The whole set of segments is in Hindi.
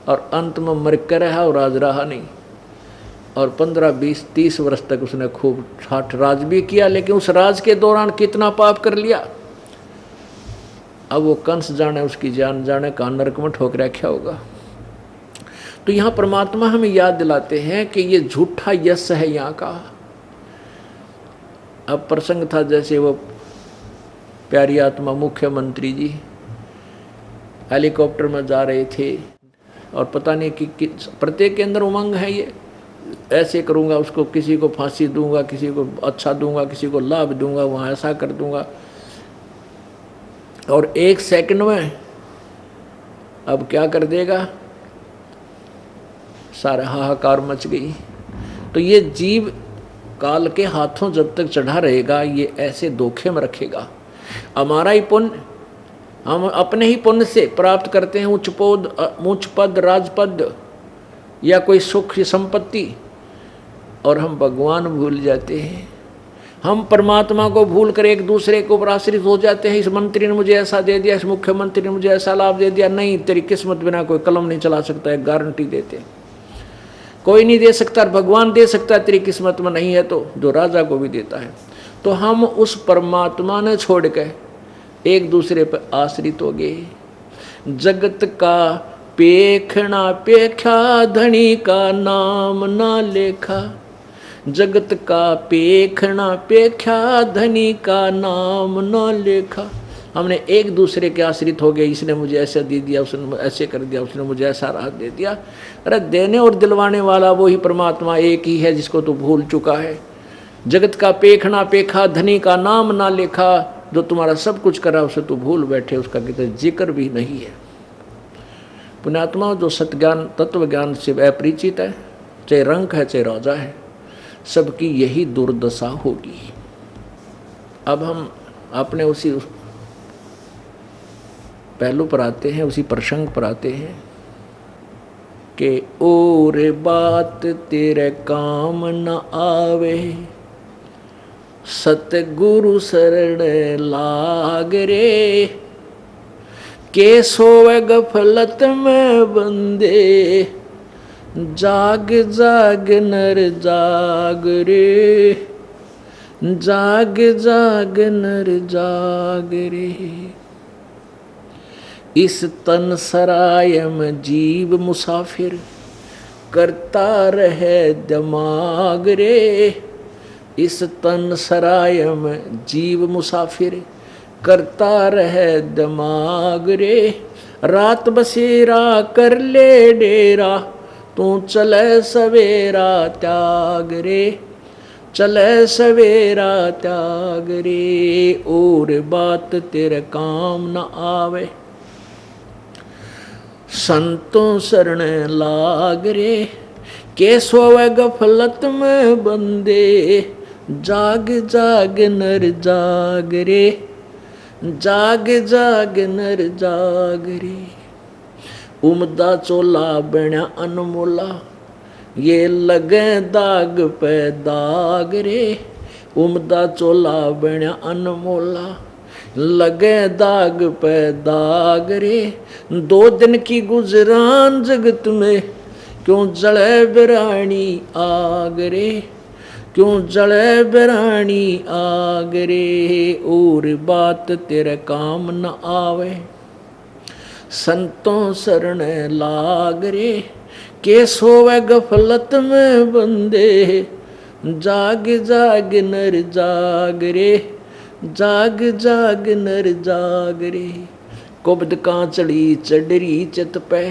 और अंत में मर कर रहा और राज रहा नहीं। और 15, 20, 30 वर्ष तक उसने खूब ठाठ राज भी किया, लेकिन उस राज के दौरान कितना पाप कर लिया। अब वो कंस जाने, उसकी जान जाने, कहाँ नरक में ठोक रखा होगा। तो यहाँ परमात्मा हमें याद दिलाते हैं कि ये झूठा यश है यहाँ का। अब प्रसंग था जैसे वो प्यारी आत्मा मुख्यमंत्री जी हेलीकॉप्टर में जा रहे थे और पता नहीं कि प्रत्येक के अंदर उमंग है, ये ऐसे करूँगा, उसको किसी को फांसी दूंगा, किसी को अच्छा दूंगा, किसी को लाभ दूंगा, वहाँ ऐसा कर दूंगा। और 1 सेकंड में अब क्या कर देगा, सारा हाहाकार मच गई। तो ये जीव काल के हाथों जब तक चढ़ा रहेगा, ये ऐसे धोखे में रखेगा। हमारा ही पुण्य, हम अपने ही पुण्य से प्राप्त करते हैं उच्च पद, राजपद या कोई सुख संपत्ति, और हम भगवान भूल जाते हैं। हम परमात्मा को भूल कर एक दूसरे के ऊपर आश्रित हो जाते हैं। इस मंत्री ने मुझे ऐसा दे दिया, इस मुख्यमंत्री ने मुझे ऐसा लाभ दे दिया। नहीं, तेरी किस्मत बिना कोई कलम नहीं चला सकता है, गारंटी देते। कोई नहीं दे सकता, भगवान दे सकता है, तेरी किस्मत में नहीं है तो, जो राजा को भी देता है। तो हम उस परमात्मा ने छोड़ के एक दूसरे पर आश्रित हो गए। जगत का पेखना पेखा, धनी का नाम ना लेखा। जगत का पेखना पेखा, धनी का नाम न लेखा। हमने एक दूसरे के आश्रित हो गए। इसने मुझे ऐसा दे दिया, उसने ऐसे कर दिया, उसने मुझे ऐसा राहत दे दिया। अरे देने और दिलवाने वाला वही परमात्मा एक ही है, जिसको तू भूल चुका है। जगत का पेखना पेखा, धनी का नाम ना लेखा। जो तुम्हारा सब कुछ करा उसे तू भूल बैठे, उसका कितना जिक्र भी नहीं है। पुण्यात्मा, जो सत्ज्ञान तत्व ज्ञान से अपरिचित है, चाहे रंक है चाहे राजा है, सबकी यही दुर्दशा होगी। अब हम अपने उसी पहलू पर आते हैं, उसी प्रसंग पर आते हैं कि और बात तेरे काम न आवे, सतगुरु शरण लाग रे। के सोवे गफलत में बंदे, जाग जाग नर जाग रे। जाग जाग नर जाग रे। इस तन सराय में जीव मुसाफिर, करता रहे दिमाग रे। इस तन सराय में जीव मुसाफिर, करता रहे दिमाग रे। रात बसेरा कर ले डेरा, तू चले सवेरा त्याग रे। चले सवेरा त्याग रे। और बात तेरे काम न आवे, संतों शरण लाग रे। के सोवे गफलत में बंदे, जाग जाग नर जाग रे। जाग जाग नर जाग रे। उमदा चोला बण्या अनमोला, ये लगे दाग पे दाग रे। उमदा चोला बण्या अनमोला, लगे दाग पे दाग रे। 2 दिन की गुजरान जगत में, क्यों जले बिरानी आग रे। क्यों जले बिरानी आग रे। और बात तेरे काम न आवे, संतों शरण लाग रे। के सोवे गफलत में बंदे, जाग जाग नर जाग रे। जाग जाग नर जाग रे। कुबद कांचड़ी चढ़री चित पे,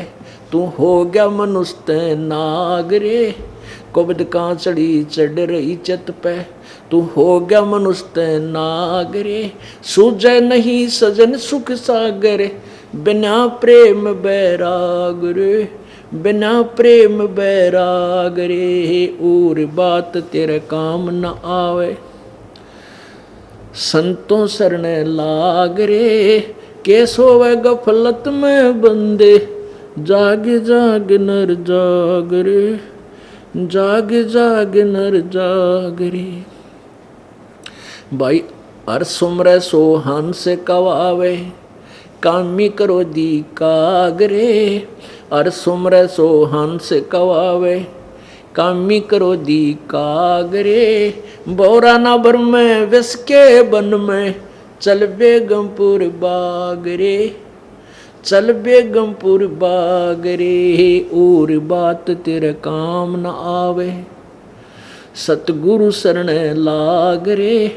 तू हो गया मनुष्य नाग रे। कुबद कांचड़ी चढ़ रही चित पे, तू हो गया मनुष्य नाग रे। सूझे नहीं सजन सुख सागर, बिना प्रेम बैराग रे। बिना प्रेम बैराग रे। और बात तेरे काम न आवे, संतों शरण लाग रे। के सोवे गफलत में बंदे, जाग जाग नर जाग रे। जाग जाग नर जाग रे। भाई हर सुमरे सो हंस कवावे, कामी करो दी कागरे। अर सुमर सो हंस कवावे, कामी करो दी कागरे। बोरा ना बर में विस के बन में, चल बेगमपुर बागरे, चल बेगमपुर बागरे। और बात तेरे काम न आवे, सतगुरु शरण लाग रे।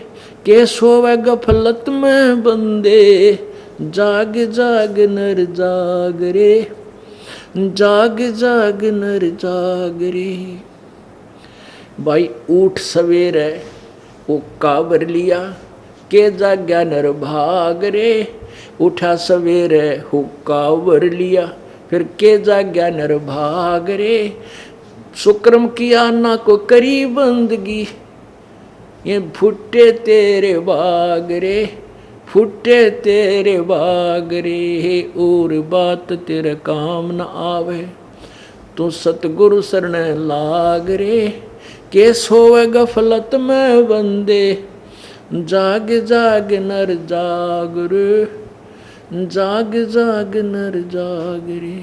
के सोवे गफलत में बंदे, जाग जाग नर जाग रे, जाग जाग नर जाग रे। भाई उठ सवेरे हुक्का भर लिया, के जाग्या नर भाग रे। उठा सवेरे हुक्का भर लिया, फिर के जाग्या नर भाग रे। शुक्रम किया ना को करी बंदगी, ये फुटे तेरे बाग रे, फुटे तेरे बाग रे। और बात तेरे काम न आवे, तू सतगुरु शरण लाग रे। के सोवे गफलत में बंदे, जाग जाग नर जाग रे, जाग जाग नर जाग रे।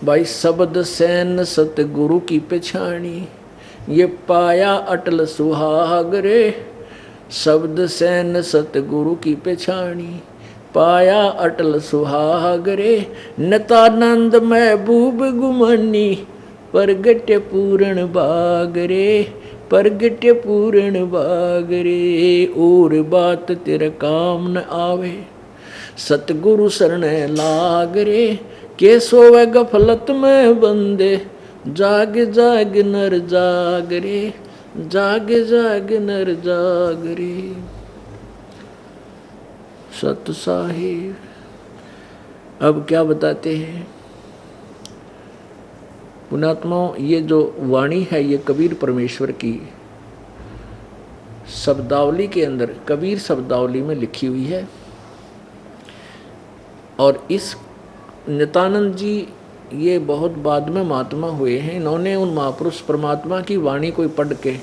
भाई शब्द सैन सतगुरु की पछाणी, ये पाया अटल सुहाग रे। शब्द सैन सतगुरु की पछाणी, पाया अटल सुहाग रे। नतानंद महबूब गुमानी, प्रगट पूर्ण बाग रे, प्रगट पूर्ण बाग रे। और बात तेरे काम न आवे, सतगुरु शरण लाग रे। के सोवे गफलत में बंदे, जाग जाग नर जाग रे, जाग जाग नर जाग रे। सत साहिब अब क्या बताते हैं पुण्यात्माओं। ये जो वाणी है ये कबीर परमेश्वर की शब्दावली के अंदर, कबीर शब्दावली में लिखी हुई है। और इस नित्यानंद जी ये बहुत बाद में महात्मा हुए हैं। इन्होंने उन महापुरुष परमात्मा की वाणी को पढ़ के,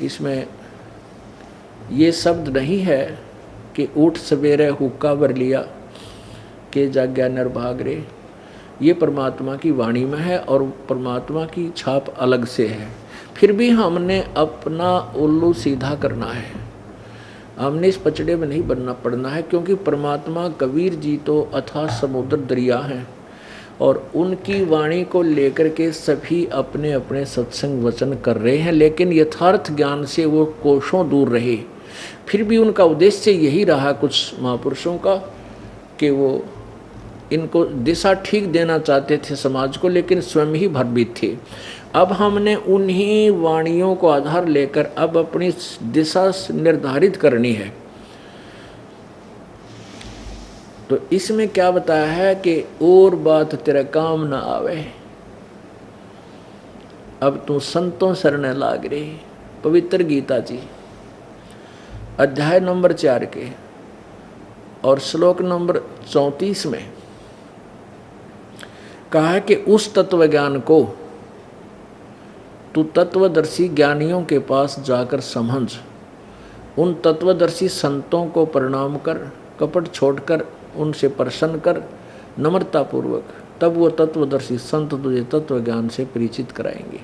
इसमें ये शब्द नहीं है कि उठ सवेरे हुक्का भर लिया, के जाग्या नर भाग रे। ये परमात्मा की वाणी में है और परमात्मा की छाप अलग से है। फिर भी हमने अपना उल्लू सीधा करना है, हमने इस पचड़े में नहीं बनना पड़ना है। क्योंकि परमात्मा कबीर जी तो अथाह समुद्र दरिया हैं और उनकी वाणी को लेकर के सभी अपने अपने सत्संग वचन कर रहे हैं, लेकिन यथार्थ ज्ञान से वो कोसों दूर रहे। फिर भी उनका उद्देश्य यही रहा कुछ महापुरुषों का कि वो इनको दिशा ठीक देना चाहते थे समाज को, लेकिन स्वयं ही भरभीत थे। अब हमने उन्हीं वाणियों को आधार लेकर अब अपनी दिशा निर्धारित करनी है। तो इसमें क्या बताया है कि और बात तेरा काम ना आवे, अब तू संतों शरण लाग रे। पवित्र गीता जी अध्याय नंबर 4 के और श्लोक नंबर 34 में कहा है कि उस तत्व ज्ञान को तू तत्वदर्शी ज्ञानियों के पास जाकर समझ, उन तत्वदर्शी संतों को प्रणाम कर, कपट छोड़कर उनसे प्रसन्न कर नम्रतापूर्वक, तब वो तत्वदर्शी संत तुझे तत्व ज्ञान से परिचित कराएंगे।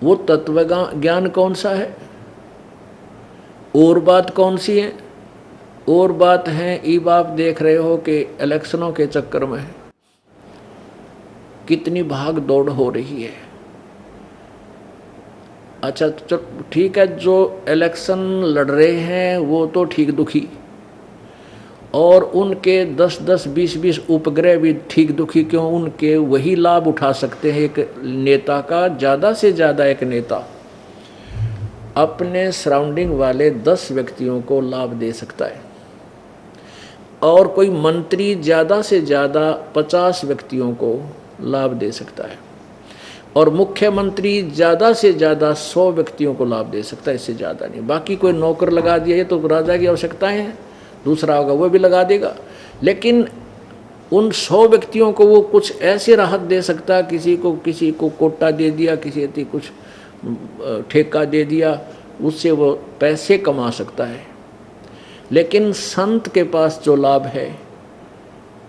वो तत्व ज्ञान कौन सा है? और बात कौन सी है? और बात है अब आप देख रहे हो कि इलेक्शनों के चक्कर में कितनी भाग दौड़ हो रही है। अच्छा चल ठीक है, जो इलेक्शन लड़ रहे हैं वो तो ठीक दुखी, और उनके 10-10, 20-20 उपग्रह भी ठीक दुखी। क्यों? उनके वही लाभ उठा सकते हैं। एक नेता का ज़्यादा से ज़्यादा एक नेता अपने सराउंडिंग वाले 10 व्यक्तियों को लाभ दे सकता है, और कोई मंत्री ज़्यादा से ज़्यादा 50 व्यक्तियों को लाभ दे सकता है, और मुख्यमंत्री ज़्यादा से ज़्यादा 100 व्यक्तियों को लाभ दे सकता है, इससे ज़्यादा नहीं। बाकी कोई नौकर लगा दिया, ये तो राजा की आवश्यकताएं हैं, दूसरा होगा वो भी लगा देगा। लेकिन उन 100 व्यक्तियों को वो कुछ ऐसे राहत दे सकता है, किसी को कोटा दे दिया, किसी को कुछ ठेका दे दिया, उससे वो पैसे कमा सकता है। लेकिन संत के पास जो लाभ है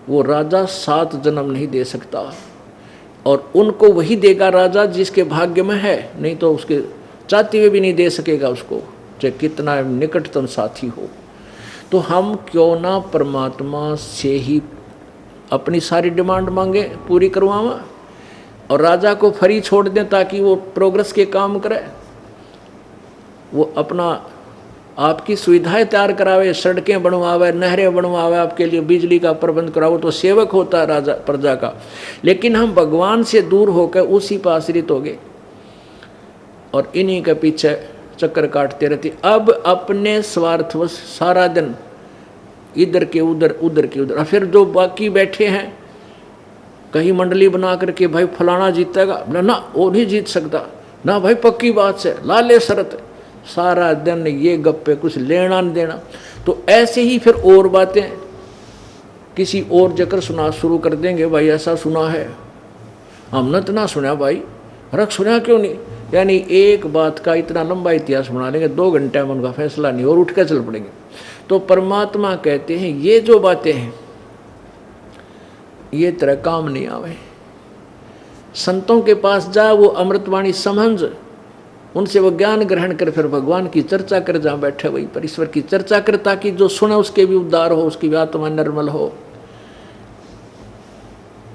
वो राजा 7 जन्म नहीं दे सकता, और उनको वही देगा राजा जिसके भाग्य में है, नहीं तो उसके चाहते हुए भी नहीं दे सकेगा उसको, चाहे कितना निकटतम साथी हो। तो हम क्यों ना परमात्मा से ही अपनी सारी डिमांड मांगे, पूरी करवावा, और राजा को फ्री छोड़ दें ताकि वो प्रोग्रेस के काम करे, वो अपना आपकी सुविधाएं तैयार करावे, सड़कें बनवावे, नहरें बनवावे, आपके लिए बिजली का प्रबंध कराओ, तो सेवक होता है राजा प्रजा का। लेकिन हम भगवान से दूर होकर उसी पर आश्रित हो गए और इन्हीं के पीछे चक्कर काटते रहते। अब अपने स्वार्थवश सारा दिन इधर के उधर, उधर के उधर। फिर जो बाकी बैठे हैं कहीं मंडली बना करके, भाई फलाना जीतेगा, ना वो नहीं जीत सकता, ना भाई पक्की बात से ला ले शरत, सारा दिन ये गप्पे, कुछ लेना नहीं देना। तो ऐसे ही फिर और बातें किसी और जगह सुना शुरू कर देंगे, भाई ऐसा सुना है, हमने तो ना सुना भाई, रख सुना क्यों नहीं, यानी एक बात का इतना लंबा इतिहास बना लेंगे, 2 घंटे में उनका फैसला नहीं और उठ कर चल पड़ेंगे। तो परमात्मा कहते हैं ये जो बातें हैं ये तेरा काम नहीं आवे, संतों के पास जा, वो अमृतवाणी समझ, उनसे वो ज्ञान ग्रहण कर, फिर भगवान की चर्चा कर, जहाँ बैठे वहीं पर ईश्वर की चर्चा कर, ताकि जो सुने उसके भी उद्धार हो, उसकी भी आत्मा निर्मल हो।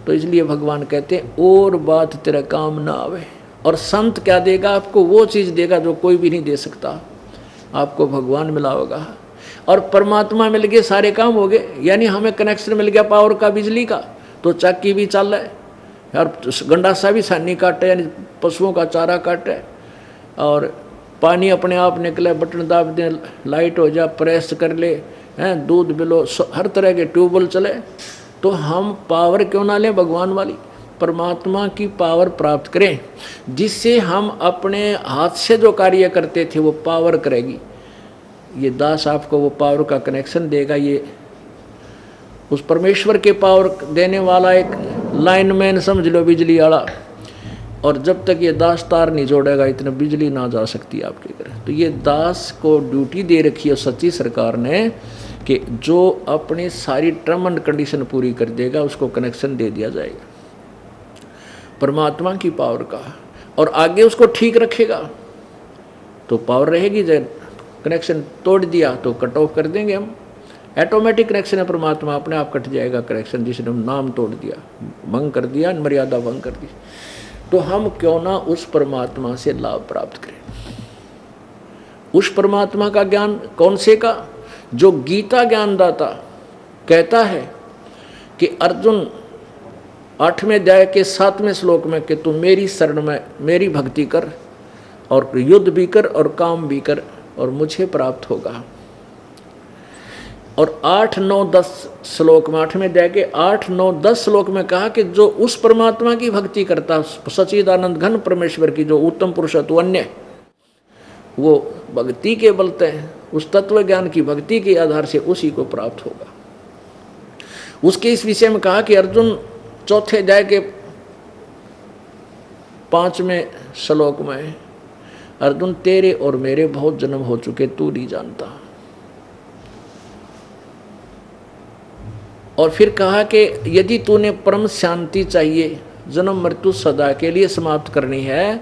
तो इसलिए भगवान कहते हैं और बात तेरा काम ना आवे। और संत क्या देगा आपको, वो चीज़ देगा जो कोई भी नहीं दे सकता, आपको भगवान मिला होगा और परमात्मा मिल गए, सारे काम हो गए। यानी हमें कनेक्शन मिल गया पावर का, बिजली का, तो चक्की भी चल रहा है और गंडासा भी सानी काटे, यानी पशुओं का चारा काटे, और पानी अपने आप निकले, बटन दाब दें, लाइट हो जा, प्रेस कर ले, हैं, दूध बिलो, हर तरह के ट्यूबवेल चले। तो हम पावर क्यों ना लें भगवान वाली, परमात्मा की पावर प्राप्त करें, जिससे हम अपने हाथ से जो कार्य करते थे वो पावर करेगी। ये दास आपको वो पावर का कनेक्शन देगा, ये उस परमेश्वर के पावर देने वाला एक लाइनमैन समझ लो, बिजली वाला। और जब तक ये दास तार नहीं जोड़ेगा इतने बिजली ना जा सकती आपके घर। तो ये दास को ड्यूटी दे रखी है सच्ची सरकार ने कि जो अपनी सारी टर्म एंड कंडीशन पूरी कर देगा उसको कनेक्शन दे दिया जाएगा परमात्मा की पावर का, और आगे उसको ठीक रखेगा तो पावर रहेगी। जब कनेक्शन तोड़ दिया तो कट ऑफ कर देंगे हम, ऑटोमेटिक कनेक्शन है परमात्मा, अपने आप कट जाएगा कनेक्शन, जिसने हम नाम तोड़ दिया, भंग कर दिया, मर्यादा भंग कर दी। तो हम क्यों ना उस परमात्मा से लाभ प्राप्त करें। उस परमात्मा का ज्ञान कौन से का, जो गीता ज्ञानदाता कहता है कि अर्जुन 8वें अध्याय के 7वें श्लोक में कि तू मेरी शरण में मेरी भक्ति कर और युद्ध भी कर और काम भी कर और मुझे प्राप्त होगा। और 8, 9, 10 श्लोक में, 8वें अध्याय के 8, 9, 10 श्लोक में कहा कि जो उस परमात्मा की भक्ति करता, सच्चिदानंद घन परमेश्वर की जो उत्तम पुरुषत्व अन्य, वो भक्ति के बलते हैं, उस तत्व ज्ञान की भक्ति के आधार से उसी को प्राप्त होगा। उसके इस विषय में कहा कि अर्जुन 4थे अध्याय के 5वें श्लोक में, अर्जुन तेरे और मेरे बहुत जन्म हो चुके, तू नहीं जानता। और फिर कहा कि यदि तूने परम शांति चाहिए, जन्म मृत्यु सदा के लिए समाप्त करनी है,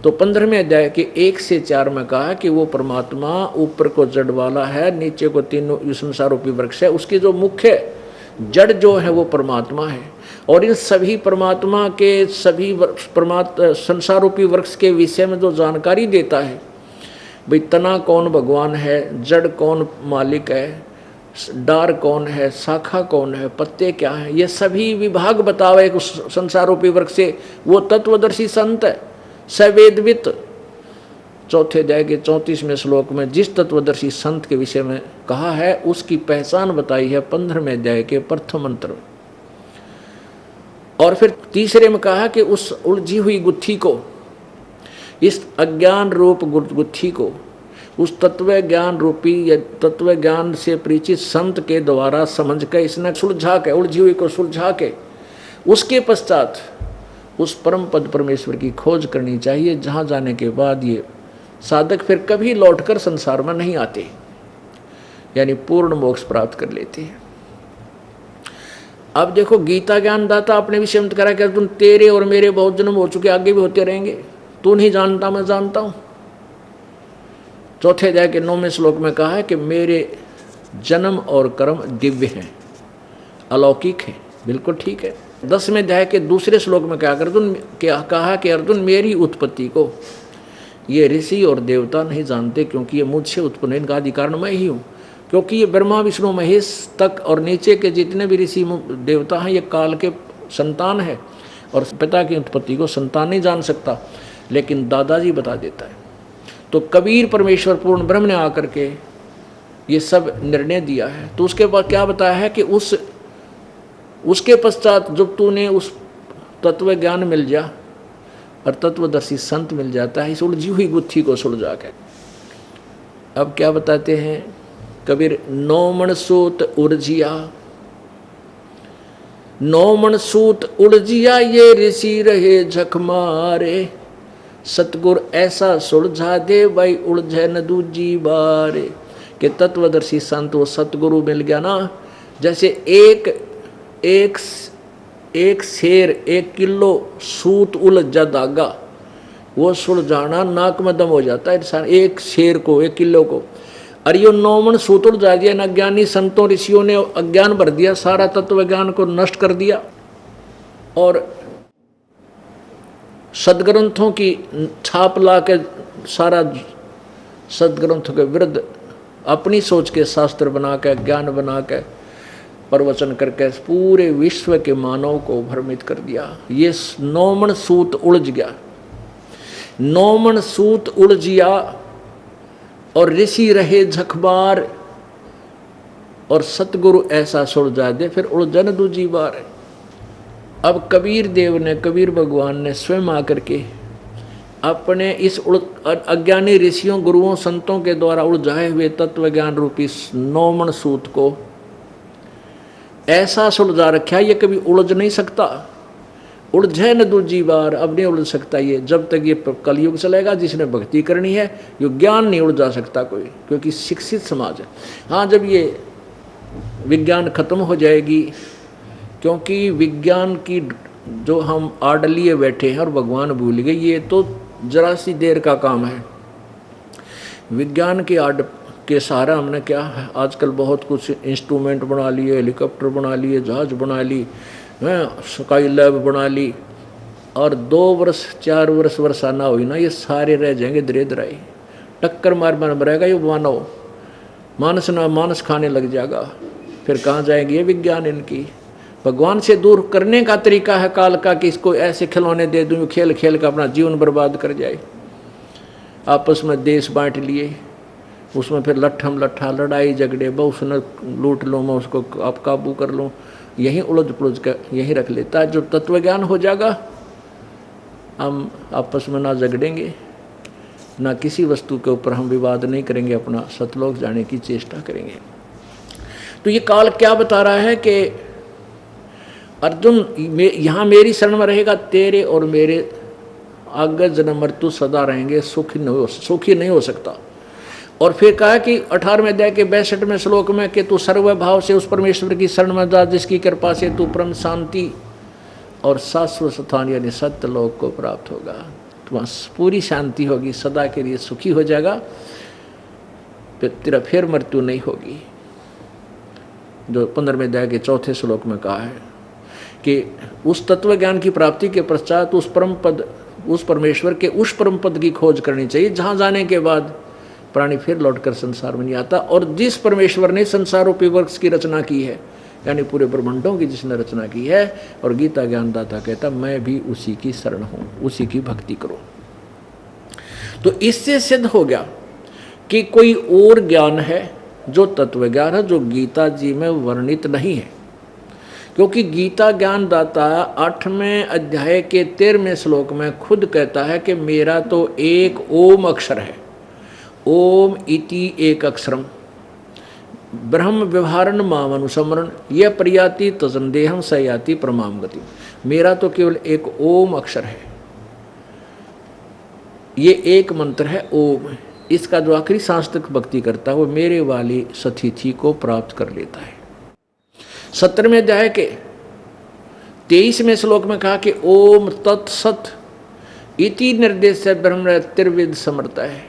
तो 15वें अध्याय के 1 से 4 में कहा कि वो परमात्मा ऊपर को जड़ वाला है, नीचे को तीनों संसार रूपी वृक्ष है, उसकी जो मुख्य जड़ जो है वो परमात्मा है। और इन सभी परमात्मा के सभी संसार रूपी वृक्ष के विषय में जो जानकारी देता है, भाई तना कौन भगवान है, जड़ कौन मालिक है, डार कौन है, शाखा कौन है, पत्ते क्या है, ये सभी विभाग बतावे उस संसार रूपी वृक्ष से, वो तत्वदर्शी संत है, सवेदवित। 4थे अध्याय के 34वें श्लोक में जिस तत्वदर्शी संत के विषय में कहा है उसकी पहचान बताई है 15वें अध्याय के प्रथम मंत्र में। और फिर तीसरे में कहा कि उस उलझी हुई गुत्थी को, इस अज्ञान रूप गुत्थी को उस तत्व ज्ञान रूपी या तत्व ज्ञान से परिचित संत के द्वारा समझ के इसने सुलझा के, उलझी हुई को सुलझा के, उसके पश्चात उस परम पद परमेश्वर की खोज करनी चाहिए, जहाँ जाने के बाद ये साधक फिर कभी लौटकर संसार में नहीं आते। यानी पूर्ण मोक्ष प्राप्त कर लेते हैं। अब देखो गीता ज्ञानदाता अपने विषय में करा कि अर्जुन तेरे और मेरे बहुत जन्म हो चुके, आगे भी होते रहेंगे, तू नहीं जानता मैं जानता हूं। चौथे अध्याय के 9वें श्लोक में कहा है कि मेरे जन्म और कर्म दिव्य हैं, अलौकिक हैं, बिल्कुल ठीक है। 10वें अध्याय के दूसरे श्लोक में क्या कहा कि अर्जुन मेरी उत्पत्ति को ये ऋषि और देवता नहीं जानते, क्योंकि ये मुझसे उत्पन्न है, इनका अधिकार मैं ही हूँ। क्योंकि ये ब्रह्मा विष्णु महेश तक और नीचे के जितने भी ऋषि देवता हैं ये काल के संतान है, और पिता की उत्पत्ति को संतान नहीं जान सकता, लेकिन दादाजी बता देता है। तो कबीर परमेश्वर पूर्ण ब्रह्म ने आकर के ये सब निर्णय दिया है। तो उसके बाद क्या बताया है कि उसके पश्चात जब तूने उस तत्व ज्ञान मिल जा और तत्वदर्शी संत मिल जाता है, इस उलझी हुई गुत्थी को सुलझा के। अब क्या बताते हैं कबीर, नौमण सूत उर्जिया, नौमण सूत उलझिया ये ऋषि रहे झक मारे, सतगुर ऐसा सुलझा दे भाई उलझे न दूजी बारे। कि तत्वदर्शी संत वो सतगुरु मिल गया ना, जैसे एक शेर 1 किलो सूत उलझा धागा, वो सुलझाना नाक में दम हो जाता है इंसान, एक शेर को 1 किलो को। और ये 9 मन सूत उलझा दिया, इन अज्ञानी संतों ऋषियों ने अज्ञान भर दिया, सारा तत्व ज्ञान को नष्ट कर दिया, और सदग्रंथों की छाप ला के सारा सदग्रंथों के विरुद्ध अपनी सोच के शास्त्र बना के ज्ञान बना के प्रवचन करके पूरे विश्व के मानव को भ्रमित कर दिया। ये 9 मन सूत उलझ गया, 9 मन सूत उलझिया और ऋषि रहे झकबार, और सतगुरु ऐसा सुलझा दे फिर उलझन दूजी बार। अब कबीर देव ने, कबीर भगवान ने स्वयं आकर के अपने इस अज्ञानी ऋषियों गुरुओं संतों के द्वारा उलझाए हुए तत्व ज्ञान रूपी 9 मन सूत को ऐसा सुलझा रखा, ये कभी उलझ नहीं सकता, उलझे न दूजी बार। अब नहीं उलझ सकता ये, जब तक ये कलयुग चलेगा, जिसने भक्ति करनी है, ये ज्ञान नहीं उलझा सकता कोई, क्योंकि शिक्षित समाज है। हाँ, जब ये विज्ञान खत्म हो जाएगी, क्योंकि विज्ञान की जो हम आड़ लिए बैठे हैं और भगवान भूल गए, ये तो जरा सी देर का काम है। विज्ञान की आड़ के सहारा हमने क्या है, आजकल बहुत कुछ इंस्ट्रूमेंट बना लिए, हेलीकॉप्टर बना लिए, जहाज बना ली, स्काई लैब बना ली, और 2 वर्ष 4 वर्ष वर्षा ना हुई ना, ये सारे रह जाएंगे दरेदराई, टक्कर मार मरेगा ये मानव, मानस ना मानस खाने लग जाएगा। फिर कहाँ जाएगी ये विज्ञान इनकी। भगवान से दूर करने का तरीका है काल का कि इसको ऐसे खिलौने दे दूँ, खेल खेल का अपना जीवन बर्बाद कर जाए। आपस में देश बांट लिए, उसमें फिर लट्ठम लट्ठा लड़ाई झगड़े, मैं उसने लूट लूँ, मैं उसको आप काबू कर लूँ, यहीं उलझ पुलझ कर यहीं रख लेता है। जो तत्व ज्ञान हो जाएगा, हम आपस में ना झगड़ेंगे, ना किसी वस्तु के ऊपर हम विवाद नहीं करेंगे, अपना सतलोक जाने की चेष्टा करेंगे। तो ये काल क्या बता रहा है कि अर्जुन यहाँ मेरी शरण में रहेगा, तेरे और मेरे आगे जन्म मृत्यु सदा रहेंगे, सुखी नहीं हो सकता। और फिर कहा कि 18वें अध्याय के 62वें श्लोक में कि तू सर्वभाव से उस परमेश्वर की शरण में जा, जिसकी कृपा से तू परम शांति और शाश्वत स्थान यानी सत्य लोक को प्राप्त होगा। तुम्हारी पूरी शांति होगी, सदा के लिए सुखी हो जाएगा, तेरा फिर मृत्यु नहीं होगी। जो 15वें अध्याय के 4थे श्लोक में कहा है कि उस तत्व ज्ञान की प्राप्ति के पश्चात उस परम पद, उस परमेश्वर के उस परम पद की खोज करनी चाहिए, जहाँ जाने के बाद प्राणी फिर लौटकर संसार में नहीं आता। और जिस परमेश्वर ने संसार रूपी वर्ष की रचना की है, यानी पूरे ब्रह्मांडों की जिसने रचना की है, और गीता ज्ञानदाता कहता मैं भी उसी की शरण हूँ, उसी की भक्ति करो। तो इससे सिद्ध हो गया कि कोई और ज्ञान है जो तत्व ज्ञान है, जो गीता जी में वर्णित नहीं है। क्योंकि गीता ज्ञानदाता 8वें अध्याय के 13वें श्लोक में खुद कहता है कि मेरा तो एक ओम अक्षर है, ओम इति एक अक्षरम ब्रह्म व्यवहारण माम अनुसमरण यह प्रयाति तजनदेहम सयाति प्रमाम गति। मेरा तो केवल एक ओम अक्षर है, ये एक मंत्र है ओम, इसका जो आखिरी सांस तक भक्ति करता है वो मेरे वाली सतिथि को प्राप्त कर लेता है। 17वें अध्याय के 23वें श्लोक में कहा कि ओम तत्सत इति निर्देश ब्रह्म त्रिविद समर्थ है।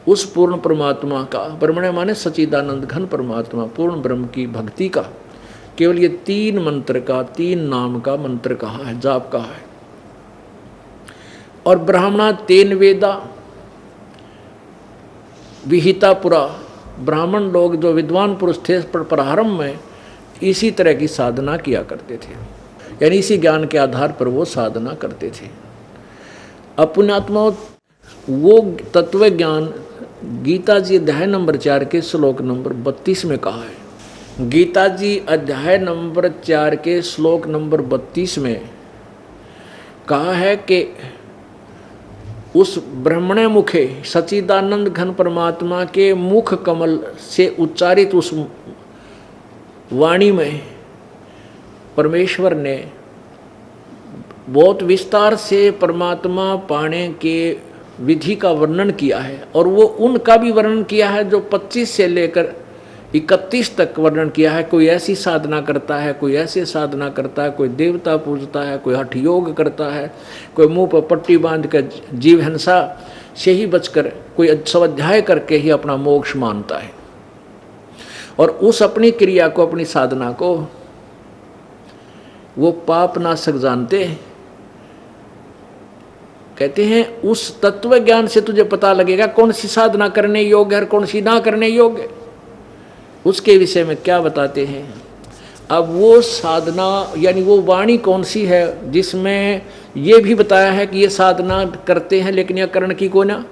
उस पूर्ण परमात्मा का, ब्रह्मण्य माने सच्चिदानंद घन परमात्मा, पूर्ण ब्रह्म की भक्ति का केवल ये 3 मंत्र का, 3 नाम का मंत्र कहा है, जाप कहा है। और ब्राह्मणा तेन वेदा विहिता पुरा, ब्राह्मण लोग जो विद्वान पुरुष थे प्रारंभ में इसी तरह की साधना किया करते थे, यानी इसी ज्ञान के आधार पर वो साधना करते थे। अपुण्यात्मा वो तत्व ज्ञान गीता जी अध्याय नंबर 4 के श्लोक नंबर 32 में कहा है। गीता जी अध्याय नंबर 4 के श्लोक नंबर 32 में कहा है कि उस ब्रह्मण्य मुखे सच्चिदानंद घन परमात्मा के मुख कमल से उच्चारित उस वाणी में परमेश्वर ने बहुत विस्तार से परमात्मा पाने के विधि का वर्णन किया है। और वो उनका भी वर्णन किया है जो 25 से लेकर 31 तक वर्णन किया है। कोई ऐसी साधना करता है, कोई ऐसे साधना करता है, कोई देवता पूजता है, कोई हठ योग करता है, कोई मुंह पर पट्टी बांध कर जीव हिंसा से ही बचकर कोई स्वाध्याय करके ही अपना मोक्ष मानता है। और उस अपनी क्रिया को, अपनी साधना को वो पाप नाशक जानते हैं। कहते हैं उस तत्व ज्ञान से तुझे पता लगेगा कौन सी साधना करने योग्य है और कौन सी ना करने योग्य। उसके विषय में क्या बताते हैं। अब वो साधना यानी वो वाणी कौन सी है जिसमें ये भी बताया है कि ये साधना करते हैं लेकिन यह करण की को ना,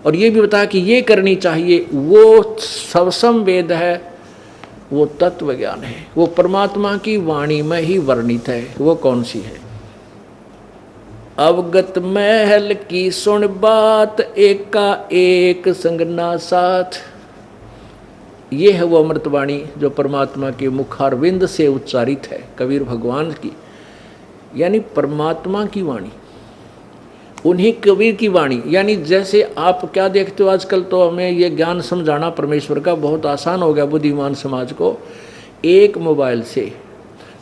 और ये भी बताया कि ये करनी चाहिए, वो सबसम वेद है, वो तत्व ज्ञान है, वो परमात्मा की वाणी में ही वर्णित है। वो कौन सी है। अवगत महल की सुन बात, एका एक संगना साथ। ये है वो अमृतवाणी जो परमात्मा के मुखारविंद से उच्चारित है, कबीर भगवान की, यानी परमात्मा की वाणी, उन्हीं कबीर की वाणी। यानी जैसे आप क्या देखते हो आजकल, तो हमें ये ज्ञान समझाना परमेश्वर का बहुत आसान हो गया बुद्धिमान समाज को। एक मोबाइल से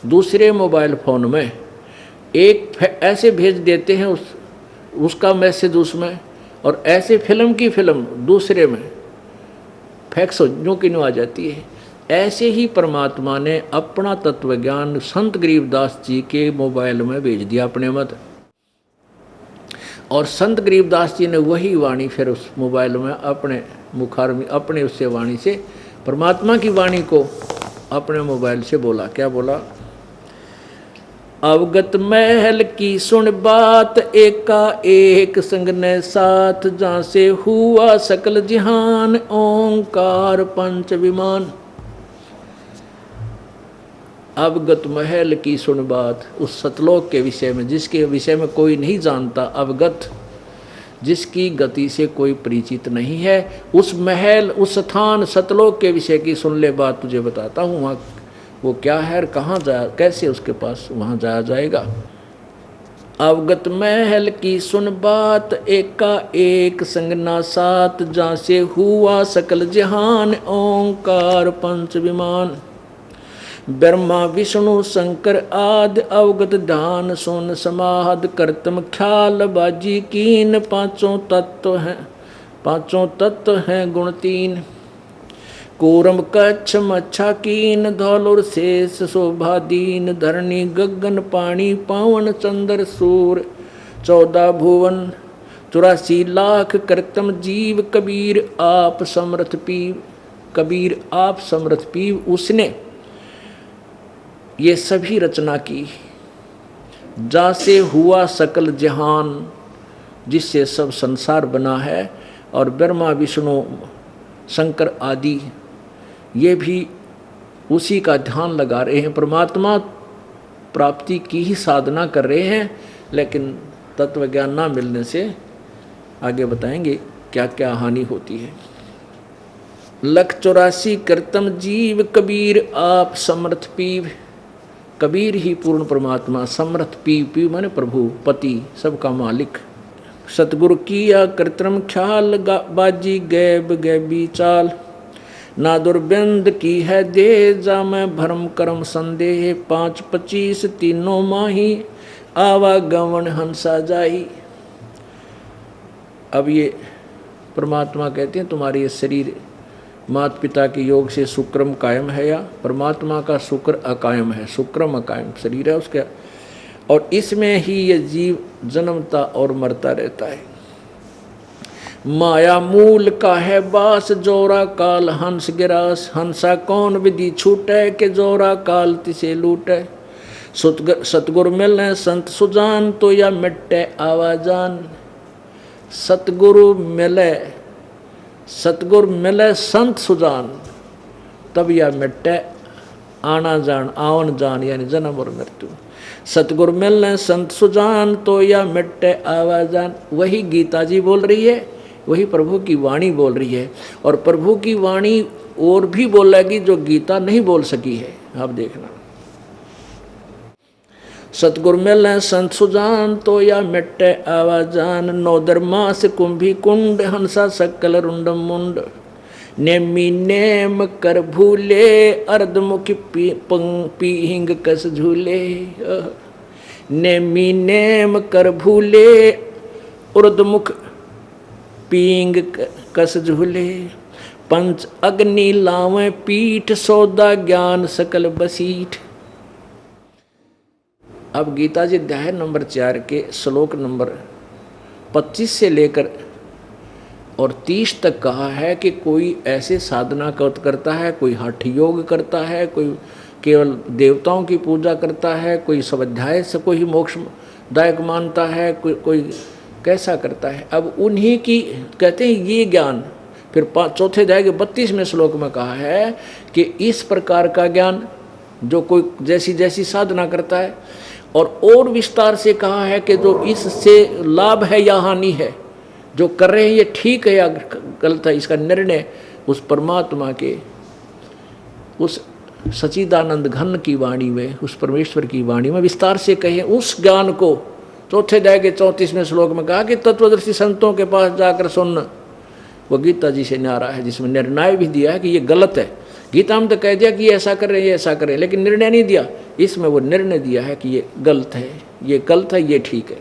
दूसरे मोबाइल फोन में एक ऐसे भेज देते हैं उसका मैसेज उसमें, और ऐसे फिल्म की फिल्म दूसरे में फैक्स यूँ की यूँ आ जाती है। ऐसे ही परमात्मा ने अपना तत्व ज्ञान संत गरीबदास जी के मोबाइल में भेज दिया अपने मत, और संत गरीबदास जी ने वही वाणी फिर उस मोबाइल में अपने मुखार में अपने उससे वाणी से परमात्मा की वाणी को अपने मोबाइल से बोला। क्या बोला। अवगत महल की सुन बात, एका एक संग ने साथ, जहाँ से हुआ सकल जहान, ओंकार पंच विमान। अवगत महल की सुन बात, उस सतलोक के विषय में जिसके विषय में कोई नहीं जानता, अवगत जिसकी गति से कोई परिचित नहीं है, उस महल उस स्थान सतलोक के विषय की सुन ले बात। तुझे बताता हूँ वहाँ वो क्या है, कहाँ जा कैसे उसके पास वहाँ जाया जाएगा। अवगत महल की सुन बात, एका एक संगना साथ, जहाँ से हुआ सकल जहान, ओंकार पंच विमान। ब्रह्मा विष्णु शंकर आदि, अवगत ध्यान सुन समाध, करतम ख्याल बाजी कीन, पांचों तत्व हैं गुण 3। कूरम कच्छ मच्छा कीन, धौलुर शेष शोभा दीन, धरणी गगन पानी पावन, चंद्र सूर 14 भुवन, 84 लाख करतम जीव, कबीर आप समर्थ पीव। कबीर आप समर्थ पीव, उसने ये सभी रचना की, जा से हुआ सकल जहान, जिससे सब संसार बना है। और ब्रह्मा विष्णु शंकर आदि ये भी उसी का ध्यान लगा रहे हैं, परमात्मा प्राप्ति की ही साधना कर रहे हैं, लेकिन तत्व ज्ञान ना मिलने से आगे बताएंगे क्या क्या हानि होती है। 184 करतम जीव, कबीर आप समर्थ पीव। कबीर ही पूर्ण परमात्मा, समर्थ पीव, पीव माने प्रभु, पति, सबका मालिक। सतगुरु किया कृत्रिम ख्याल, बाजी गैब गैबी चाल। ना दुर्बंद की है दे, जा मैं भरम कर्म संदेह। 5 25 तीनों माही, आवागमन हंसा जाही। अब ये परमात्मा कहते हैं तुम्हारी ये शरीर माता पिता के योग से शुक्रम कायम है, या परमात्मा का शुक्र अकायम है, शुक्रम अकायम शरीर है उसका, और इसमें ही ये जीव जन्मता और मरता रहता है। माया मूल का है बास, जोरा काल हंस गिरास। हंसा कौन विधि छूटे, के जोरा काल तिसे लूटे। सतगुरु मिले संत सुजान, तो या मिटे आवाजान। सतगुरु मिले संत सुजान, तब या मिटे आना जान, आवन जान यानी जन्म और मृत्यु। सतगुरु मिलने संत सुजान, तो या मिटे आवाजान। वही गीता जी बोल रही है, वही प्रभु की वाणी बोल रही है। और प्रभु की वाणी और भी बोलेगी जो गीता नहीं बोल सकी है। आप देखना, सतगुरु मिलने संत सुजान, तो या मिटे आवाजान। नौदर मास कुंभी कुंड, हंसा सकल रुंडम मुंड। नेमी नेम कर भूले, अर्धमुखी पीहिंग कस झूले। नेमी नेम कर भूले, उर्धमुख पींग कस झूले। पंच अग्नि लावे पीठ, सौदा ज्ञान सकल बसीठ। अब गीता जी अध्याय नंबर 4 के श्लोक नंबर 25 से लेकर और 30 तक कहा है कि कोई ऐसे साधना करता है, कोई हठ योग करता है, कोई केवल देवताओं की पूजा करता है, कोई स्वाध्याय से कोई मोक्षदायक मानता है, कोई कैसा करता है। अब उन्हीं की कहते हैं ये ज्ञान। फिर चौथे अध्याय के 32वें श्लोक में कहा है कि इस प्रकार का ज्ञान जो कोई जैसी जैसी साधना करता है, और विस्तार से कहा है कि जो इससे लाभ है या हानि है, जो कर रहे हैं ये ठीक है या गलत है, इसका निर्णय उस परमात्मा के, उस सच्चिदानंद घन की वाणी में, उस परमेश्वर की वाणी में विस्तार से कहे। उस ज्ञान को चौथे अध्याय के 34वें श्लोक में कहा कि तत्वदर्शी संतों के पास जाकर सुनना। वो गीता जी से न्यारा है, जिसमें निर्णय भी दिया है कि ये गलत है। गीता में तो कह दिया कि ये ऐसा कर रहे हैं, ये ऐसा कर रहे हैं, लेकिन निर्णय नहीं दिया। इसमें वो निर्णय दिया है कि ये गलत है, ये गलत है, ये ठीक है।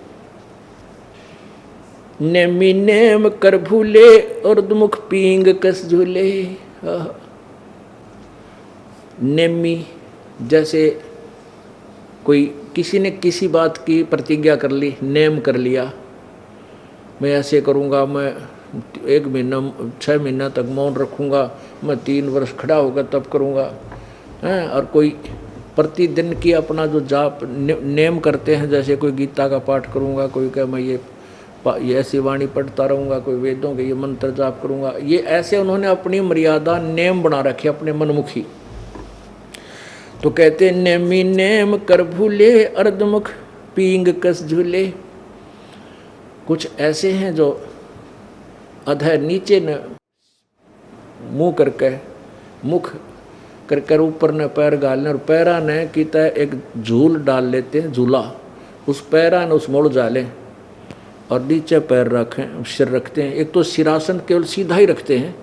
नेमी नेम कर भूले, उर्धमुख पींग कस झूले। नेमी जैसे कोई किसी ने किसी बात की प्रतिज्ञा कर ली, नेम कर लिया, मैं ऐसे करूँगा, मैं 1 महीना 6 महीना तक मौन रखूँगा, मैं 3 वर्ष खड़ा होकर तब करूँगा। और कोई प्रतिदिन की अपना जो जाप नेम करते हैं, जैसे कोई गीता का पाठ करूँगा, कोई कहे मैं ये ऐसी वाणी पढ़ता रहूँगा, कोई वेदों के ये मंत्र जाप करूँगा। ये ऐसे उन्होंने अपनी मर्यादा नेम बना रखे अपने मनमुखी। तो कहते नेमी नेम कर भूले, अर्धमुख पींग कस झूले। कुछ ऐसे हैं जो अधर नीचे न मुँह करके, मुख कर ऊपर न पैर गालने, और पैरा ने की तरह एक झूल डाल लेते हैं, झूला, उस पैरा ने उस मोड़ डालें और नीचे पैर रखें, सिर रखते हैं। एक तो सिरासन केवल सीधा ही रखते हैं,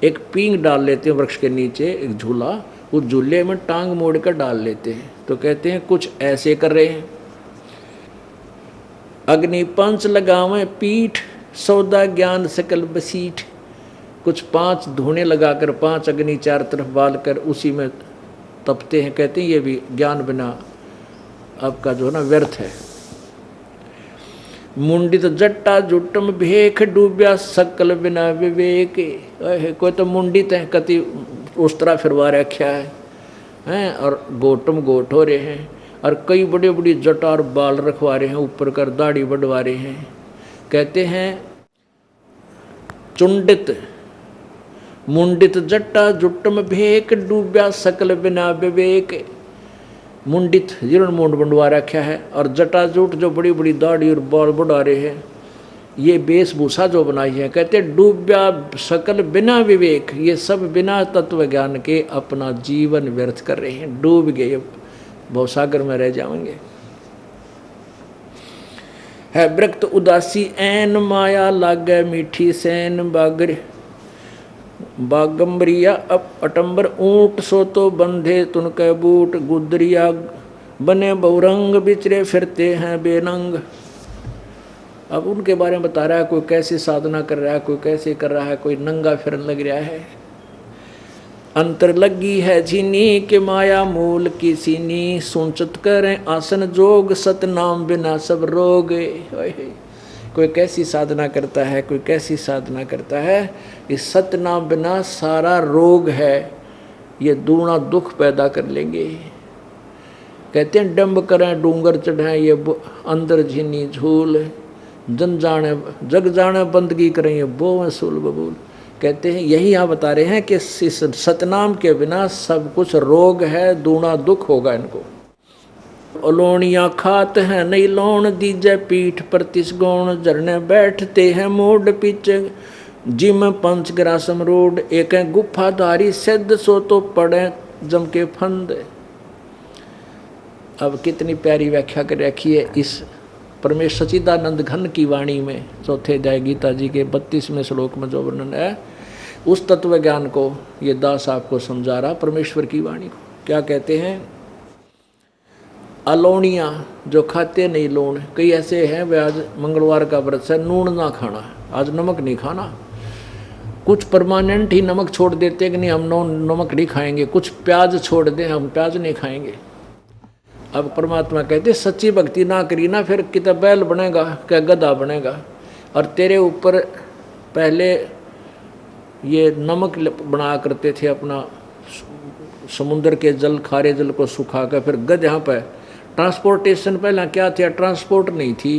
एक पींग डाल लेते हैं वृक्ष के नीचे, एक झूला, उस झूले में टांग मोड़ कर डाल लेते हैं। तो कहते हैं कुछ ऐसे कर रहे हैं। अग्नि पंच लगावें पीठ, सौदा ज्ञान सकल बसीठ। कुछ 5 धूने लगाकर 5 अग्नि 4 तरफ बाल कर उसी में तपते हैं। कहते हैं ये भी ज्ञान बिना आपका जो है ना व्यर्थ है। मुंडित जट्टा जुट्टम भेख, डूब्या सकल बिना विवेक। कोई तो मुंडित है, कति उस तरह फिरवा रखा है, और गोटम गोट हो रहे हैं, और कई बड़ी बड़ी जटा और बाल रखवा रहे हैं, ऊपर कर दाढ़ी बढ़वा रहे हैं। कहते हैं चुंडित मुंडित जट्टा जुट्टम भेक, डूब्या सकल बिना विवेक। मुंडित जिन्होंने मुंड बंडवा रखा है, और जटाजूट जो बड़ी बड़ी दाढ़ी और बाल बढ़ा रहे हैं, ये वेशभूषा जो बनाई है, कहते डूब्या सकल बिना विवेक। ये सब बिना तत्व ज्ञान के अपना जीवन व्यर्थ कर रहे हैं, डूब गए, भवसागर में रह जाएंगे। है ब्रक्त उदासी ऐन माया लागे मीठी सैन बागर बागम्बरिया अब अटंबर ऊंट सो तो बंधे तुनके बूट गुदरिया बने बहुरंग बिचरे फिरते हैं बेनंग। अब उनके बारे में बता रहा है, कोई कैसी साधना कर रहा है, कोई कैसे कर रहा है, कोई नंगा फिरन लग रहा है। अंतर लगी है झीनी के माया मूल की सीनी सुनचत करें आसन जोग सतनाम बिना सब रोग। कोई कैसी साधना करता है, कोई कैसी साधना करता है, इस सतनाम बिना सारा रोग है ये दूना दुख पैदा कर लेंगे। कहते हैं डंब करें डूंगर चढ़ाएं ये अंदर झीनी झूल जन जाने जग जाने बंदगी करें ये बो वसूल बबूल। कहते हैं यही यहाँ बता रहे हैं कि इस सतनाम के बिना सब कुछ रोग है, दूना दुख होगा इनको। अलोनिया खात हैं नहीं लोन दीजे पीठ पर तिसगोण झरने बैठते हैं मोड पीछे जिम पंचग्रासम रोड एक है गुफाधारी सिद्ध सो तो पड़े जम के फंद। अब कितनी प्यारी व्याख्या कर रखी है इस परमेश्वर सच्चिदानंद घन की वाणी में। चौथे अध्याय गीता जी के 32वें श्लोक में जो वर्णन है उस तत्व ज्ञान को ये दास आपको समझा रहा, परमेश्वर की वाणी को। क्या कहते हैं? अलोनिया जो खाते नहीं लोन। कई ऐसे हैं वे आज मंगलवार का व्रत है नून ना खाना, आज नमक नहीं खाना। कुछ परमानेंट ही नमक छोड़ देते कि नहीं हम नमक नहीं खाएंगे, कुछ प्याज छोड़ दें हम प्याज नहीं खाएंगे। अब परमात्मा कहते सच्ची भक्ति ना करी ना फिर कितना बैल बनेगा क्या गधा बनेगा। और तेरे ऊपर पहले ये नमक बना करते थे अपना समुद्र के जल खारे जल को सुखा कर फिर गधा पे ट्रांसपोर्टेशन पहला क्या था, ट्रांसपोर्ट नहीं थी,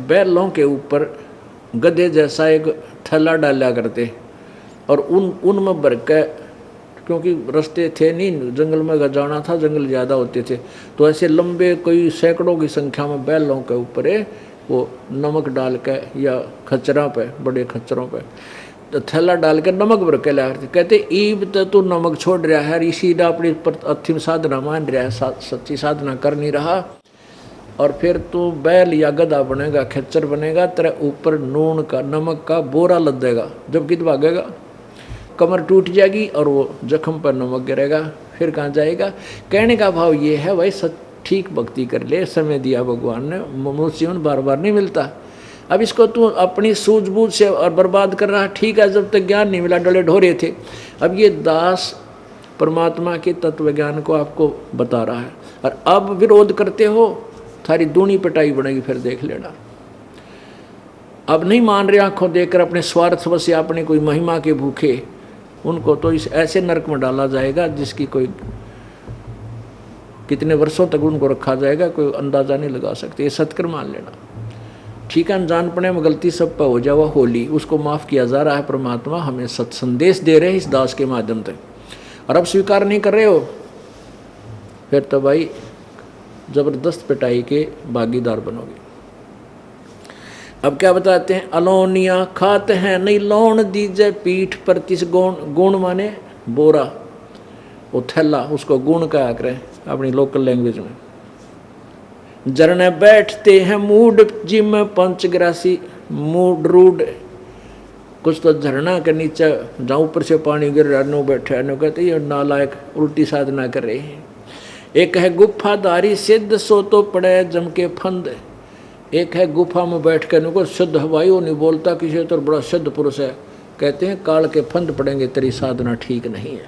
बैलों के ऊपर गधे जैसा एक थैला डाला करते और उनमें भर के, क्योंकि रास्ते थे नहीं, जंगल में जाना था, जंगल ज़्यादा होते थे, तो ऐसे लंबे कई सैकड़ों की संख्या में बैलों के ऊपर वो नमक डाल के या खच्चरों पे, बड़े खच्चरों पे तो थैला डाल के नमक भर के लाते। कहते ईब तो तू नमक छोड़ रहा है, इसीलिए अपनी अंतिम साधना मान रहा है, सच्ची साधना कर नहीं रहा, और फिर तू बैल या गधा बनेगा, खच्चर बनेगा, तेरे ऊपर नून का नमक का बोरा लद देगा, जब गिद भागेगा कमर टूट जाएगी और वो जख्म पर नमक गिरेगा, फिर कहाँ जाएगा। कहने का भाव ये है भाई ठीक भक्ति कर ले, समय दिया भगवान ने, मनुष्य जीवन बार बार नहीं मिलता। अब इसको तू अपनी सूझबूझ से और बर्बाद कर रहा है। ठीक है, जब तक ज्ञान नहीं मिला डले ढोरे थे। अब ये दास परमात्मा के तत्व ज्ञान को आपको बता रहा है और अब विरोध करते हो, थारी दूनी पिटाई बनेगी, फिर देख लेना। अब नहीं मान रहे आंखों देखकर अपने स्वार्थ से अपने कोई महिमा के भूखे, उनको तो इस ऐसे नरक में डाला जाएगा जिसकी कोई कितने वर्षों तक उनको रखा जाएगा, कोई अंदाजा नहीं लगा सकते। ये सत्कर मान लेना। ठीक है, अनजानपने में गलती सब पर हो जावा होली, उसको माफ़ किया जा रहा है। परमात्मा हमें सत संदेश दे रहे हैं इस दास के माध्यम से, और अब स्वीकार नहीं कर रहे हो, फिर तो भाई जबरदस्त पिटाई के भागीदार बनोगे। अब क्या बताते हैं? अलोनिया खाते हैं नहीं लोन दीजे पीठ पर तिस गुण, गुण माने बोरा, वो थैला, उसको गुण कहा करें अपनी लोकल लैंग्वेज में। झरने बैठते हैं मूड जिम पंचग्रासी मूड रूड, कुछ तो झरना के नीचे जहाँ ऊपर से पानी गिर रहा नो बैठे नो, कहते ये नालायक उल्टी साधना कर रहे हैं। एक है गुफाधारी सिद्ध सो तो पड़े जम के फंद, एक है गुफा में बैठ कर इनको शुद्ध हवाई वो नहीं बोलता, किसी तो बड़ा सिद्ध पुरुष है, कहते हैं काल के फंद पड़ेंगे, तेरी साधना ठीक नहीं है।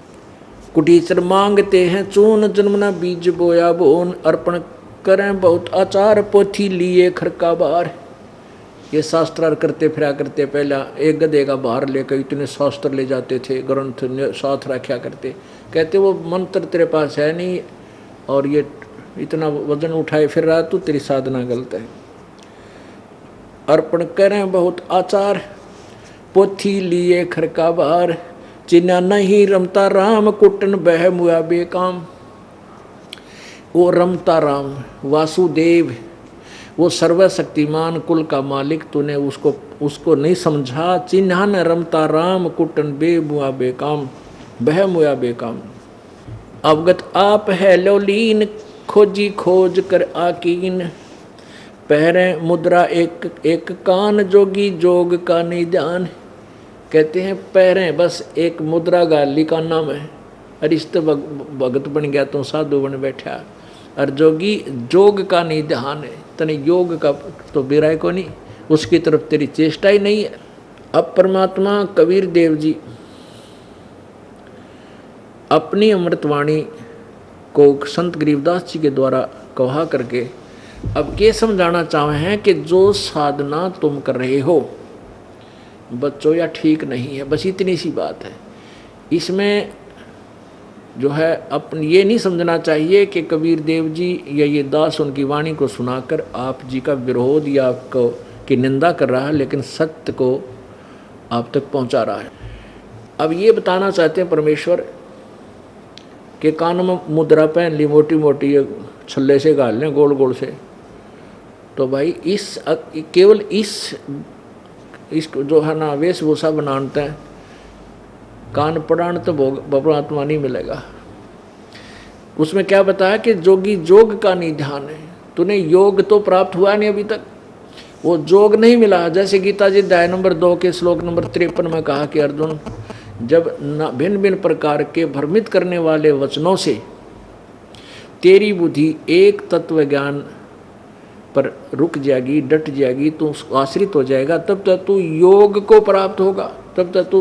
कुटीचर मांगते हैं चून जन्मना बीज बोया बोन, अर्पण करें बहुत आचार पोथी लिए खरका बार। ये शास्त्रार करते फिरा करते, पहला एक गधे का बाहर लेकर इतने शास्त्र ले जाते थे, ग्रंथ साथ रखा करते, कहते वो मंत्र तेरे पास है नहीं और ये इतना वजन उठाए फिर रहा, तो तेरी साधना गलत है। अर्पण करें बहुत आचार पोथी लिए खरका बार, चिन्ह नहीं रमता राम कुटन बह मुआ बेकाम। वो रमता राम वासुदेव, वो सर्वशक्तिमान कुल का मालिक, तूने उसको नहीं समझा। चिन्ह न रमता राम कुटन बे मुआ बेकाम, बह मुआ बेकाम। अवगत आप है लौलीन खोजी खोज कर आकीन, पहरें मुद्रा एक एक कान जोगी जोग का निधान। कहते हैं पहरें बस एक मुद्रा गाली का नाम है, अरिष्ट भगत बन गया तो साधु बन बैठा, और जोगी जोग का निधान है, तने योग का तो बिराय को नहीं, उसकी तरफ तेरी चेष्टा ही नहीं है। अब परमात्मा कबीर देव जी अपनी अमृतवाणी को संत गरीबदास जी के द्वारा कहा करके अब ये समझाना चाहे हैं कि जो साधना तुम कर रहे हो बच्चों या ठीक नहीं है, बस इतनी सी बात है। इसमें जो है अपन ये नहीं समझना चाहिए कि कबीर देव जी या ये दास उनकी वाणी को सुनाकर आप जी का विरोध या आपको की निंदा कर रहा है, लेकिन सत्य को आप तक पहुंचा रहा है। अब ये बताना चाहते हैं परमेश्वर कि कान में मुद्रा पहन ली, मोटी मोटी छल्ले से गाल लें गोल गोल से, तो भाई इस केवल इस जो है ना वेशभूषा बनाते हैं, कान पढ़ान तो परमात्मा नहीं मिलेगा। उसमें क्या बताया कि जोगी जोग का निधान है, तूने योग तो प्राप्त हुआ नहीं अभी तक, वो जोग नहीं मिला। जैसे गीता जी अध्याय नंबर 2 के श्लोक नंबर 53 में कहा कि अर्जुन, जब भिन्न भिन्न प्रकार के भ्रमित करने वाले वचनों से तेरी बुद्धि एक तत्व ज्ञान पर रुक जाएगी, डट जाएगी, तू आश्रित हो जाएगा, तब तक तू योग को प्राप्त होगा, तब तक तू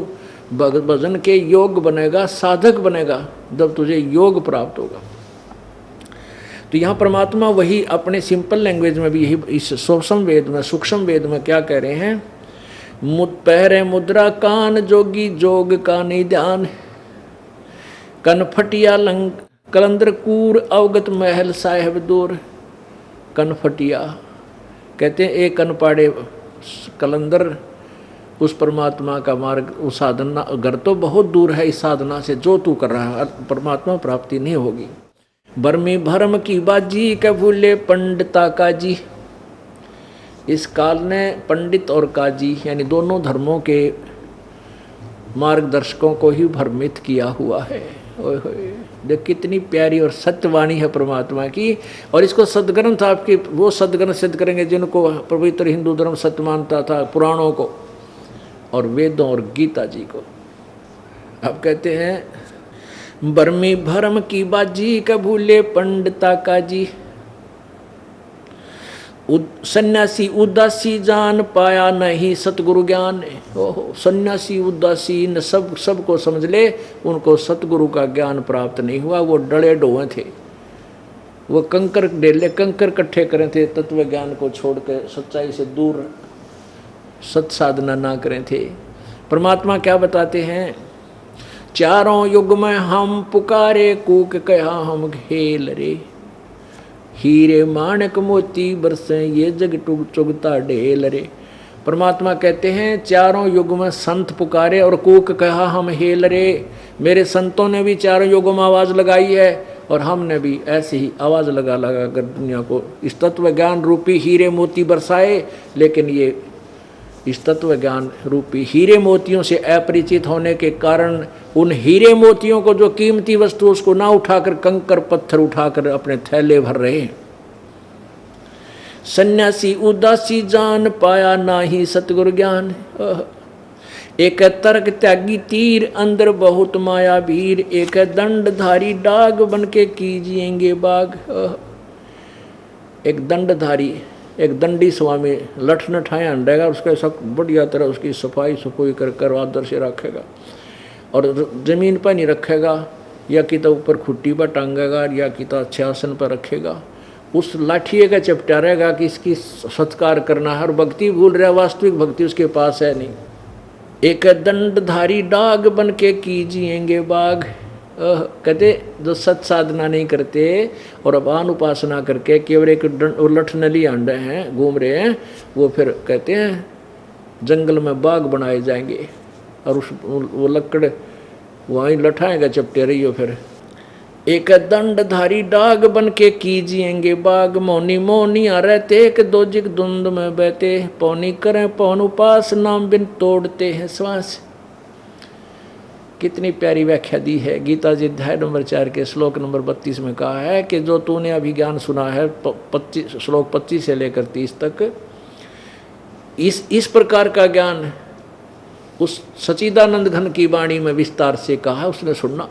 भजन के योग बनेगा, साधक बनेगा, जब तुझे योग प्राप्त होगा। तो यहाँ परमात्मा वही अपने सिंपल लैंग्वेज में भी यही इस सूक्ष्म वेद में क्या कह रहे हैं, पहरे मुद्रा कान जोगी जोग का निधान, कनफटिया लंग कलंदर कूर अवगत महल साहेब दूर। कनफटिया कहते हैं एक कन पाड़े कलंदर, उस परमात्मा का मार्ग, उस साधना घर तो बहुत दूर है इस साधना से जो तू कर रहा है, परमात्मा प्राप्ति नहीं होगी। बर्मी भरम की बाजी के भूले पंडिता काजी। इस काल ने पंडित और काजी यानी दोनों धर्मों के मार्गदर्शकों को ही भ्रमित किया हुआ है। देख कितनी प्यारी और सत्यवाणी है परमात्मा की, और इसको सदग्रंथ आपके वो सदग्रंथ सिद्ध करेंगे जिनको पवित्र हिंदू धर्म सत्य मानता था, पुराणों को और वेदों और गीता जी को। अब कहते हैं बर्मी भरम की बाजी का भूले पंडिता काजी, सन्यासी उदासी जान पाया नहीं सतगुरु ज्ञान। ओहो, सन्यासी उदासी न सबको समझ ले, उनको सतगुरु का ज्ञान प्राप्त नहीं हुआ। वो डले डोए थे, वो कंकर डेले कंकर इकट्ठे करे थे, तत्व ज्ञान को छोड़कर सच्चाई से दूर सत साधना ना करें थे। परमात्मा क्या बताते हैं, चारों युग में हम पुकारे कूक कहा हम घेल रे, हीरे माणक मोती बरसे ये जग टुग चुगता ढेल रे। परमात्मा कहते हैं चारों युग में संत पुकारे और कूक कहा हम हेल रे। मेरे संतों ने भी चारों युगों में आवाज़ लगाई है और हमने भी ऐसे ही आवाज़ लगा लगा कर दुनिया को इस तत्व ज्ञान रूपी हीरे मोती बरसाए। लेकिन ये इस तत्व ज्ञान रूपी हीरे मोतियों से अपरिचित होने के कारण उन हीरे मोतियों को जो कीमती वस्तु उसको ना उठाकर कंकर पत्थर उठाकर अपने थैले भर रहे हैं। सन्यासी उदासी जान पाया ना ही सतगुरु ज्ञान, एक तर्क त्यागी तीर अंदर बहुत माया भीर, एक दंडधारी डाग बन के कीजिएंगे बाग। एक दंडधारी एक दंडी स्वामी लठ नठाया अंडेगा, उसके सब बढ़िया तरह उसकी सफाई सफाई कर आदर से रखेगा और ज़मीन पर नहीं रखेगा, या कि तो ऊपर खुट्टी पर टांगेगा या कि तो अच्छे आसन पर रखेगा। उस लाठिए का चपटा रहेगा कि इसकी सत्कार करना है और भक्ति भूल रहा, वास्तविक भक्ति उसके पास है नहीं। एक दंडधारी डाग बन के कीजिएंगे बाग। कहते जो सत साधना नहीं करते और अपान उपासना करके केवल एक लठ नली आंडे हैं घूम रहे हैं, वो फिर कहते हैं जंगल में बाग बनाए जाएंगे और उस वो लकड़ वहीं लठाएगा चपटे रही हो। फिर एक दंडधारी डाग बन के कीजिएंगे बाग, मौनी मौनिया रहते एक दोजिक धुंध में बहते, पौनी करें पौन उपास नाम बिन तोड़ते हैं श्वास। कितनी प्यारी व्याख्या दी है। गीता जी अध्याय नंबर 4 के श्लोक नंबर 32 में कहा है कि जो तूने अभी ज्ञान सुना है 25 श्लोक 25 से लेकर 30 तक, इस प्रकार का ज्ञान उस सच्चिदानंद घन की वाणी में विस्तार से कहा है, उसने सुनना।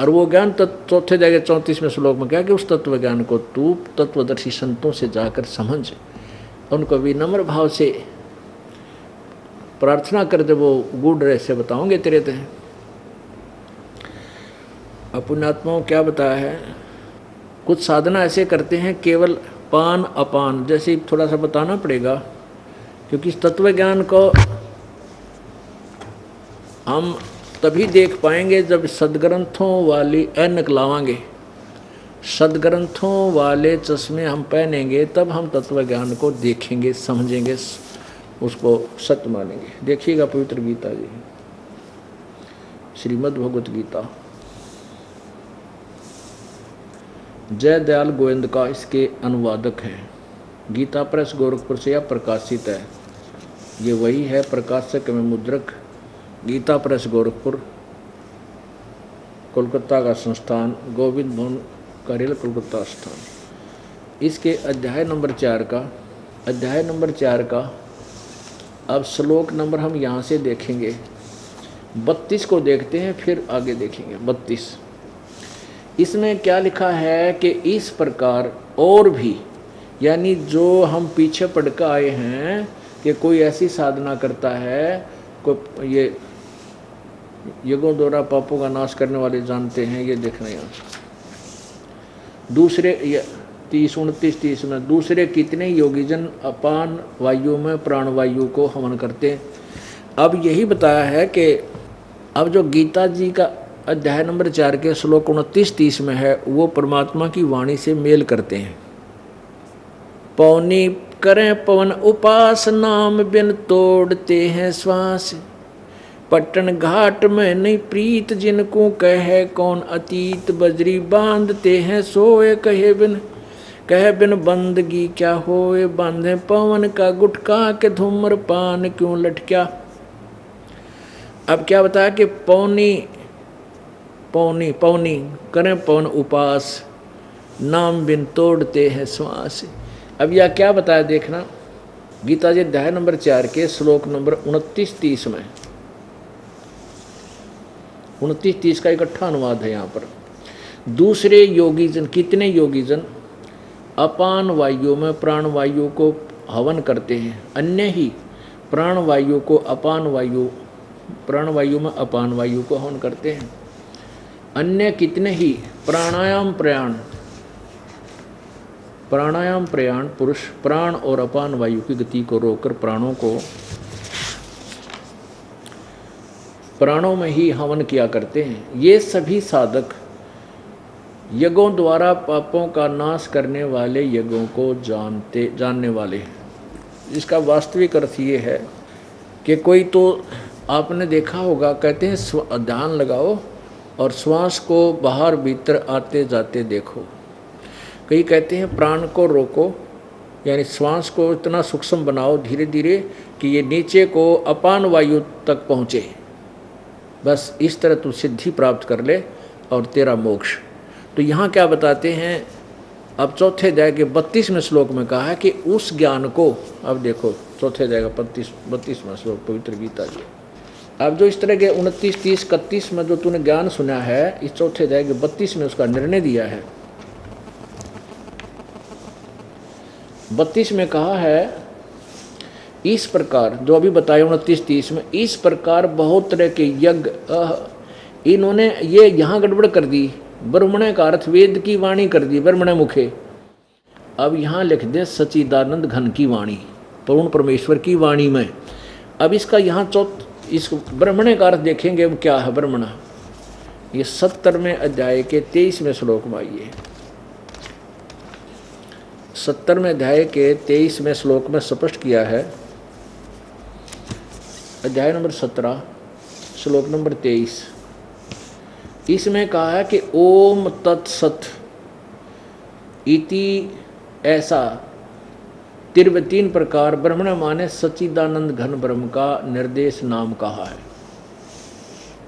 और वो ज्ञान चौथे जगह 34वें श्लोक में कहा कि उस तत्व ज्ञान को तू तत्वदर्शी संतों से जाकर समझ, उनको विनम्र भाव से प्रार्थना कर दे, वो गूढ़ रहस्य बताओगे तेरे ते। पुण्यात्माओं क्या बताया है, कुछ साधना ऐसे करते हैं केवल पान अपान जैसे थोड़ा सा बताना पड़ेगा, क्योंकि इस तत्व ज्ञान को हम तभी देख पाएंगे जब सदग्रंथों वाली ऐनक लावांगे, सदग्रंथों वाले चश्मे हम पहनेंगे, तब हम तत्व ज्ञान को देखेंगे, समझेंगे, उसको सत्य मानेंगे। देखिएगा पवित्र गीता जी, श्रीमद् भगवत गीता, जय दयाल गोविंद का इसके अनुवादक हैं। गीता प्रेस गोरखपुर से यह प्रकाशित है। ये वही है, प्रकाशक में मुद्रक गीता प्रेस गोरखपुर, कोलकाता का संस्थान, गोविंद भवन करेल कोलकाता स्थान। इसके अध्याय नंबर 4 का अब श्लोक नंबर हम यहाँ से देखेंगे, 32 को देखते हैं, फिर आगे देखेंगे 32। इसमें क्या लिखा है कि इस प्रकार और भी, यानी जो हम पीछे पढ़ कर आए हैं कि कोई ऐसी साधना करता है, कोई ये युगों द्वारा पापों का नाश करने वाले जानते हैं, ये देखना यहाँ दूसरे 30-29 में, दूसरे कितने योगीजन अपान वायु में प्राण वायु को हवन करते हैं। अब यही बताया है कि अब जो गीता जी का अध्याय नंबर 4 के श्लोक 29-30 में है, वो परमात्मा की वाणी से मेल करते हैं। पौनी करें पवन उपास, नाम बिन तोड़ते हैं श्वास, पट्टन घाट में नहीं प्रीत, जिनको कहे कौन अतीत, बजरी बांधते हैं सोए, कहे बिन बंदगी क्या होए, बांधे पवन का गुटका के धूम्र पान क्यों लटक्या। अब क्या बताया कि पौनी करें पवन उपास, नाम बिन तोड़ते हैं श्वास। अब यह क्या बताया देखना, गीता जी अध्याय नंबर 4 के श्लोक नंबर 29-30 में, 29-30 का इकट्ठा अनुवाद है यहाँ पर। दूसरे योगीजन, कितने योगीजन अपान वायु में प्राण वायु को हवन करते हैं, अन्य ही प्राण वायु को अपान वायु, प्राण वायु में अपान वायु को हवन करते हैं। अन्य कितने ही प्राणायाम प्रयाण पुरुष प्राण और अपान वायु की गति को रोककर प्राणों में ही हवन किया करते हैं। ये सभी साधक यज्ञों द्वारा पापों का नाश करने वाले यज्ञों को जानने वाले हैं। इसका वास्तविक अर्थ ये है कि कोई तो आपने देखा होगा, कहते हैं ध्यान लगाओ और श्वास को बाहर भीतर आते जाते देखो। कई कहते हैं प्राण को रोको, यानी श्वास को इतना सूक्ष्म बनाओ धीरे धीरे कि ये नीचे को अपान वायु तक पहुँचे, बस इस तरह तू सिद्धि प्राप्त कर ले और तेरा मोक्ष। तो यहाँ क्या बताते हैं, अब चौथे अध्याय के 32वें श्लोक में कहा है कि उस ज्ञान को, अब देखो चौथे अध्याय का 32वां श्लोक पवित्र गीता जी। अब जो इस तरह के 29, 30, 31 में जो तूने ज्ञान सुना है, इस चौथे अध्याय के 32 में उसका निर्णय दिया है। 32 में कहा है इस प्रकार, जो अभी बताया 29, 30 में, इस प्रकार बहुत तरह के यज्ञ, इन्होंने ये यहाँ गड़बड़ कर दी, ब्रह्मणे का अर्थ वेद की वाणी कर दी, ब्रह्मणे मुखे। अब यहाँ लिख दे सच्चिदानंद घन की वाणी, पूर्ण परमेश्वर की वाणी में। अब इसका यहाँ इस ब्रह्मणे का अर्थ देखेंगे वो क्या है ब्रह्मण। ये 70वें अध्याय के 23वें श्लोक में आइए, 70वें अध्याय के 23वें श्लोक में स्पष्ट किया है। अध्याय नंबर 17 श्लोक नंबर 23, इसमें कहा है कि ओम तत्सत इति, ऐसा 3 प्रकार ब्रह्मण माने सच्चिदानंद घन ब्रह्म का निर्देश नाम कहा है।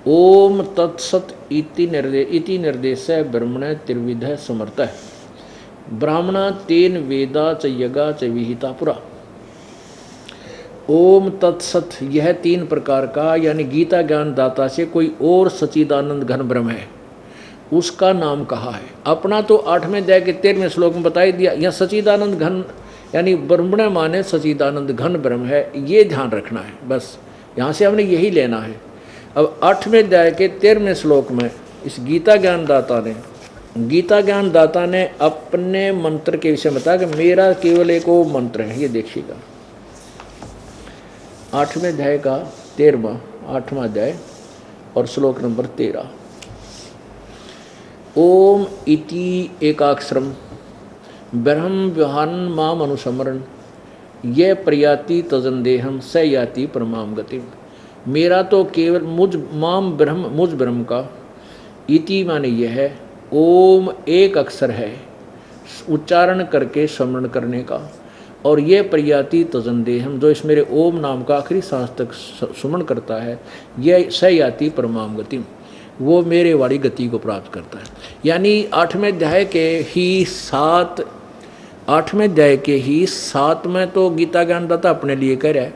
ओम तत्सत इति निर्देश ब्रह्मण त्रिविध समर्थ। ब्राह्मणा तेन वेदा च यगा च विहिता पुरा। ओम तत्सत यह 3 प्रकार का यानी गीता ज्ञान दाता से कोई और सच्चिदानंद घन ब्रह्म है, उसका नाम कहा है। अपना तो 8वें अध्याय के 13वें श्लोक में बता ही दिया। यह सच्चिदानंद घन यानी ब्रह्मण माने सच्चिदानंद घन ब्रह्म है, ये ध्यान रखना है, बस यहाँ से हमने यही लेना है। अब 8वें अध्याय के 13वें श्लोक में इस गीता ज्ञान दाता ने अपने मंत्र के विषय में बताया कि मेरा केवल एक वो मंत्र है। ये देखिएगा 8वें अध्याय का 8वां अध्याय और श्लोक नंबर 13। ओम इति एकाक्षरम ब्रह्म व्यवहान माम अनुसमरण ये प्रयाति तजन देहम स याति परमाम गतिम। मेरा तो केवल मुझ ब्रह्म का, इति माने यह है, ओम एक अक्षर है उच्चारण करके स्मरण करने का, और ये प्रयाति तजन देहम जो इस मेरे ओम नाम का आखिरी सांस तक सुमन करता है, यह स याति परमाम गतिम, वो मेरे वाली गति को प्राप्त करता है। यानी 8वें अध्याय के ही 7 में तो गीता ज्ञानदाता अपने लिए कह रहा है,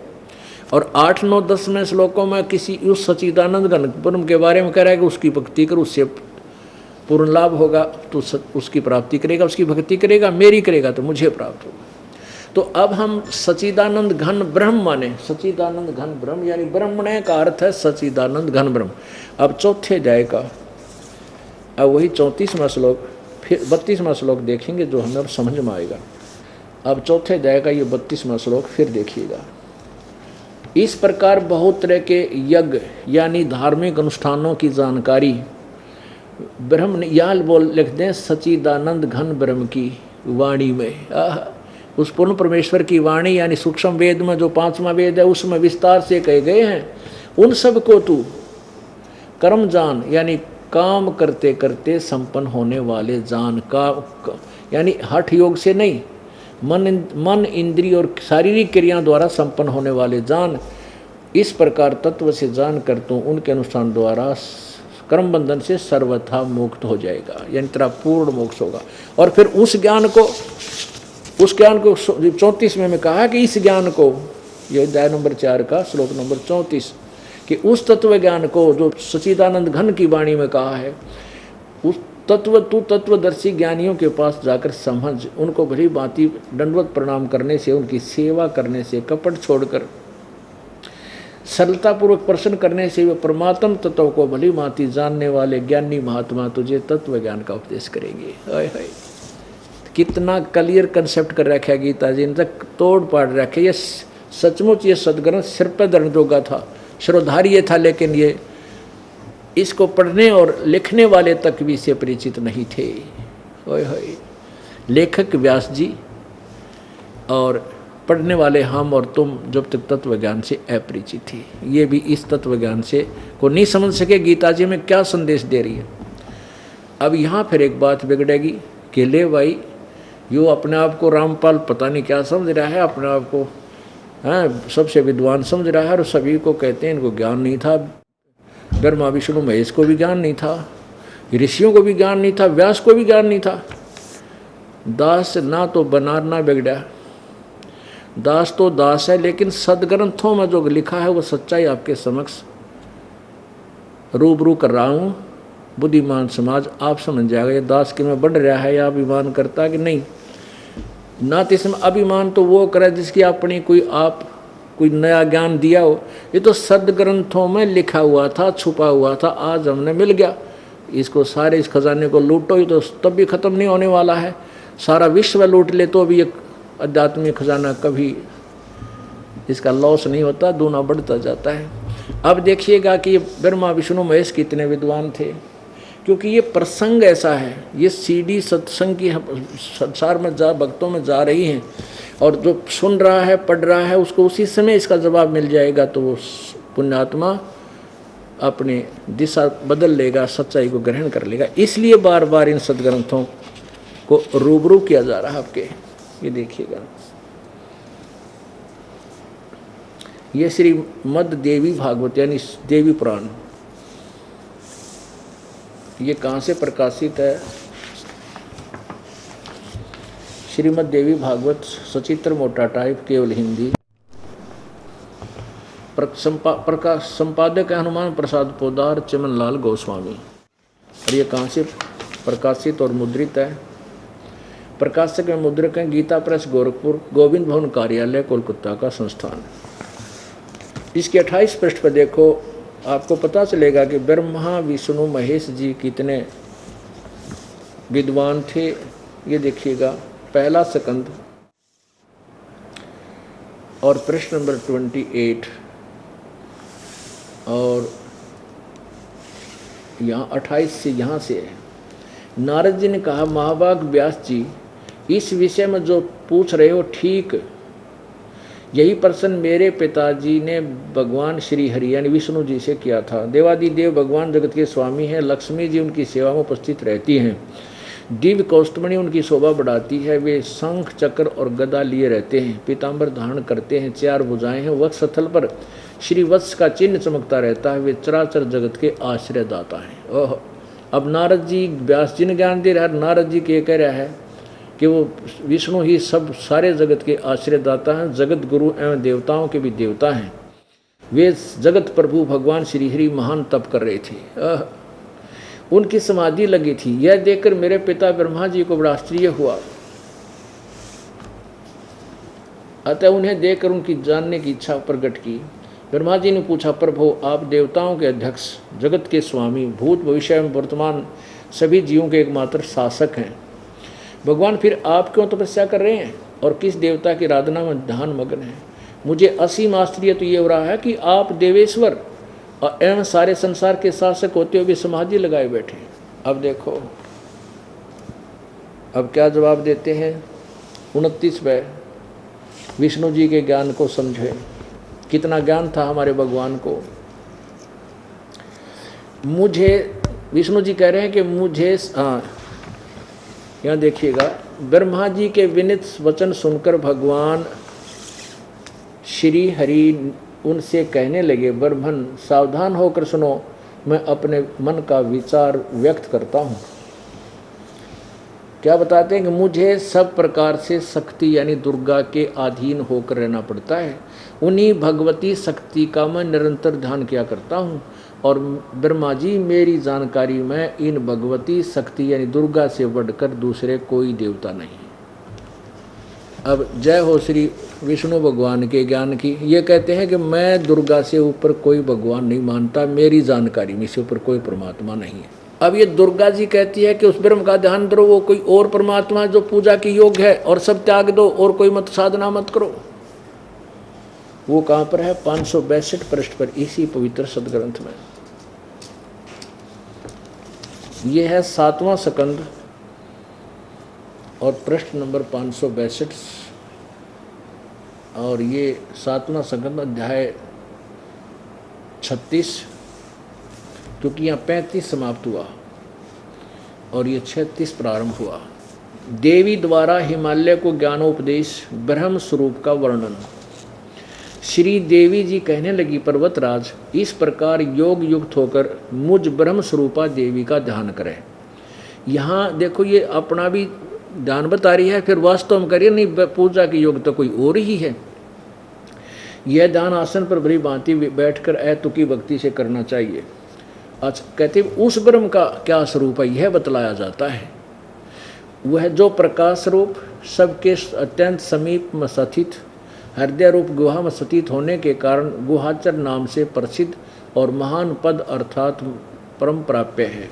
और 8, 9, 10 में श्लोकों में किसी उस सच्चिदानंद घन ब्रह्म के बारे में कह रहा है कि उसकी भक्ति कर, उससे पूर्ण लाभ होगा, तो उसकी प्राप्ति करेगा, उसकी भक्ति करेगा, मेरी करेगा तो मुझे प्राप्त होगा। तो अब हम सच्चिदानंद घन ब्रह्म माने, सच्चिदानंद घन ब्रह्म यानी ब्रह्मण्य का अर्थ है सच्चिदानंद घन ब्रह्म। अब 4थे अध्याय का अब वही 34वां श्लोक फिर 32वां श्लोक देखेंगे जो हमें अब समझ में आएगा। अब 4थे अध्याय का ये 32वां श्लोक फिर देखिएगा। इस प्रकार बहुत तरह के यज्ञ यानी धार्मिक अनुष्ठानों की जानकारी ब्रह्म यहाँ लिख दें सच्चिदानंद घन ब्रह्म की वाणी में। उस पूर्ण परमेश्वर की वाणी यानी सूक्ष्म वेद में जो 5वां वेद है उसमें विस्तार से कहे गए हैं। उन सब को तू कर्म जान यानी काम करते करते संपन्न होने वाले जान का यानी हठ योग से नहीं, मन इंद्रिय और शारीरिक क्रियाओं द्वारा संपन्न होने वाले जान। इस प्रकार तत्व से जान कर तो उनके अनुष्ठान द्वारा कर्म बंधन से सर्वथा मुक्त हो जाएगा, यानी तेरा पूर्ण मोक्ष होगा। और फिर उस ज्ञान को 34वें में कहा कि इस ज्ञान को, यह अध्याय नंबर 4 का श्लोक नंबर 34, कि उस तत्व ज्ञान को जो सच्चिदानंद घन की वाणी में कहा है, उस तत्वदर्शी ज्ञानियों के पास जाकर समझ, उनको भली भांति दंडवत प्रणाम करने से, उनकी सेवा करने से, कपट छोड़कर सरलतापूर्वक प्रश्न करने से वे परमात्म तत्व को भली भांति जानने वाले ज्ञानी महात्मा तुझे तत्व ज्ञान का उपदेश करेंगे। हाय हाय, कितना क्लियर कंसेप्ट कर रखा है गीता जी ने, तक तोड़ पाड़ रखे। ये सचमुच ये सदग्रंथ सिर पर धरने जोगा था, श्रोधार्य था, लेकिन ये इसको पढ़ने और लिखने वाले तक भी इससे परिचित नहीं थे। ओए होए, लेखक व्यास जी और पढ़ने वाले हम और तुम जब तक तत्व ज्ञान से अपरिचित थे, ये भी इस तत्व ज्ञान से को नहीं समझ सके गीता जी में क्या संदेश दे रही है। अब यहाँ फिर एक बात बिगड़ेगी कि ले भाई, यो अपने आप को रामपाल पता नहीं क्या समझ रहा है, अपने आप को सबसे विद्वान समझ रहा है, और सभी को कहते हैं इनको ज्ञान नहीं था। ब्रह्मा विष्णु महेश को भी ज्ञान नहीं था, ऋषियों को भी ज्ञान नहीं था, व्यास को भी ज्ञान नहीं था। दास ना तो बनार ना बिगड़ा, दास तो दास है, लेकिन सदग्रंथों में जो लिखा है वो सच्चाई आपके समक्ष रूबरू कर रहा हूँ। बुद्धिमान समाज आप समझ जाएगा ये दास कि में बढ़ रहा है या अभिमान करता है कि नहीं। ना तो इसमें अभिमान तो वो करे जिसकी अपनी कोई नया ज्ञान दिया हो। ये तो सदग्रंथों में लिखा हुआ था, छुपा हुआ था, आज हमने मिल गया। इसको सारे इस खजाने को लूटो, ये तो तब भी ख़त्म नहीं होने वाला है। सारा विश्व लूट ले तो भी एक आध्यात्मिक खजाना कभी इसका लॉस नहीं होता, दूना बढ़ता जाता है। अब देखिएगा कि ये ब्रह्मा विष्णु महेश कितने विद्वान थे, क्योंकि ये प्रसंग ऐसा है, ये सीडी सत्संग की संसार में भक्तों में जा रही हैं, और जो सुन रहा है पढ़ रहा है उसको उसी समय इसका जवाब मिल जाएगा, तो वो पुण्यात्मा अपनी दिशा बदल लेगा, सच्चाई को ग्रहण कर लेगा। इसलिए बार बार इन सदग्रंथों को रूबरू किया जा रहा है आपके। ये देखिएगा, ये श्री मद देवी भागवत यानी देवी पुराण, ये कहाँ से प्रकाशित है? श्रीमद् देवी भागवत सचित्र मोटा टाइप, केवल हिंदी। संपादक है हनुमान प्रसाद पोदार, चमनलाल गोस्वामी। और ये कहाँ से प्रकाशित और मुद्रित है? प्रकाशक में मुद्रक हैं गीता प्रेस गोरखपुर, गोविंद भवन कार्यालय, कोलकाता का संस्थान। इसके 28 पृष्ठ पर देखो, आपको पता चलेगा कि ब्रह्मा विष्णु महेश जी कितने विद्वान थे। ये देखिएगा, पहला स्कंद और प्रश्न नंबर 28 और यहाँ 28 से यहाँ से है। नारद जी ने कहा, महाभाग व्यास जी, इस विषय में जो पूछ रहे हो ठीक यही प्रश्न मेरे पिताजी ने भगवान श्री हरि यानी विष्णु जी से किया था। देवादिदेव भगवान जगत के स्वामी हैं, लक्ष्मी जी उनकी सेवा में उपस्थित रहती हैं, दिव्य कौस्तुमणि उनकी शोभा बढ़ाती है, वे शंख चक्र और गदा लिए रहते हैं, पीताम्बर धारण करते हैं, 4 भुजाएं हैं, वक्ष स्थल पर श्री वत्स का चिन्ह चमकता रहता है, वे चराचर जगत के आश्रय दाता हैं। ओह, अब नारद जी व्यास जी ने ज्ञान दे रहा है। नारद जी के कह रहा है कि वो विष्णु ही सब सारे जगत के आश्रयदाता हैं, जगत गुरु एवं देवताओं के भी देवता हैं। वे जगत प्रभु भगवान श्री हरि महान तप कर रहे थे, उनकी समाधि लगी थी। यह देखकर मेरे पिता ब्रह्मा जी को बड़ा आश्चर्य हुआ, अतः उन्हें देखकर उनकी जानने की इच्छा प्रकट की। ब्रह्मा जी ने पूछा, प्रभु आप देवताओं के अध्यक्ष, जगत के स्वामी, भूत भविष्य एवं वर्तमान सभी जीवों के एकमात्र शासक हैं, भगवान फिर आप क्यों तपस्या कर रहे हैं और किस देवता की आराधना में ध्यान मग्न है? मुझे असीम आश्चर्य तो ये हो रहा है कि आप देवेश्वर एवं सारे संसार के शासक होते हुए भी समाधि लगाए बैठे। अब देखो, अब क्या जवाब देते हैं? 29वें, विष्णु जी के ज्ञान को समझे, कितना ज्ञान था हमारे भगवान को। मुझे विष्णु जी कह रहे हैं कि मुझे, यहाँ देखिएगा, ब्रह्मा जी के विनित वचन सुनकर भगवान श्री हरि उनसे कहने लगे, ब्रह्मन सावधान होकर सुनो, मैं अपने मन का विचार व्यक्त करता हूँ। क्या बताते हैं कि मुझे सब प्रकार से शक्ति यानी दुर्गा के अधीन होकर रहना पड़ता है। उन्हीं भगवती शक्ति का मैं निरंतर ध्यान किया करता हूँ और ब्रह्मा जी मेरी जानकारी में इन भगवती शक्ति यानी दुर्गा से बढ़कर दूसरे कोई देवता नहीं। अब जय हो श्री विष्णु भगवान के ज्ञान की। ये कहते हैं कि मैं दुर्गा से ऊपर कोई भगवान नहीं मानता, मेरी जानकारी में से ऊपर कोई परमात्मा नहीं है। अब ये दुर्गा जी कहती है कि उस ब्रह्म का ध्यान करो, वो कोई और परमात्मा जो पूजा की योग्य है, और सब त्याग दो और कोई मत साधना मत करो। वो कहाँ पर है? 562 पृष्ठ पर इसी पवित्र सदग्रंथ में। ये है 7वां स्कंद और पृष्ठ नंबर 562 और ये 7वां स्कंद अध्याय 36, क्योंकि यहाँ 35 समाप्त हुआ और ये 36 प्रारंभ हुआ। देवी द्वारा हिमालय को ज्ञानोपदेश, ब्रह्म स्वरूप का वर्णन। श्री देवी जी कहने लगी, पर्वतराज, इस प्रकार योग युक्त होकर मुझ ब्रह्म स्वरूपा देवी का ध्यान करें। यहाँ देखो, ये अपना भी ध्यान बता रही है, फिर वास्तव में करिए नहीं, पूजा की योग तो कोई और ही है। यह ध्यान आसन पर भली भांति बैठकर अतुकी भक्ति से करना चाहिए। आज कहते उस ब्रह्म का क्या स्वरूप है, यह बतलाया जाता है। वह जो प्रकाश रूप, सबके अत्यंत समीप में स्थित, हृदय रूप गुहा में स्थित होने के कारण गुहाचर नाम से प्रसिद्ध और महान पद अर्थात परम प्राप्य है।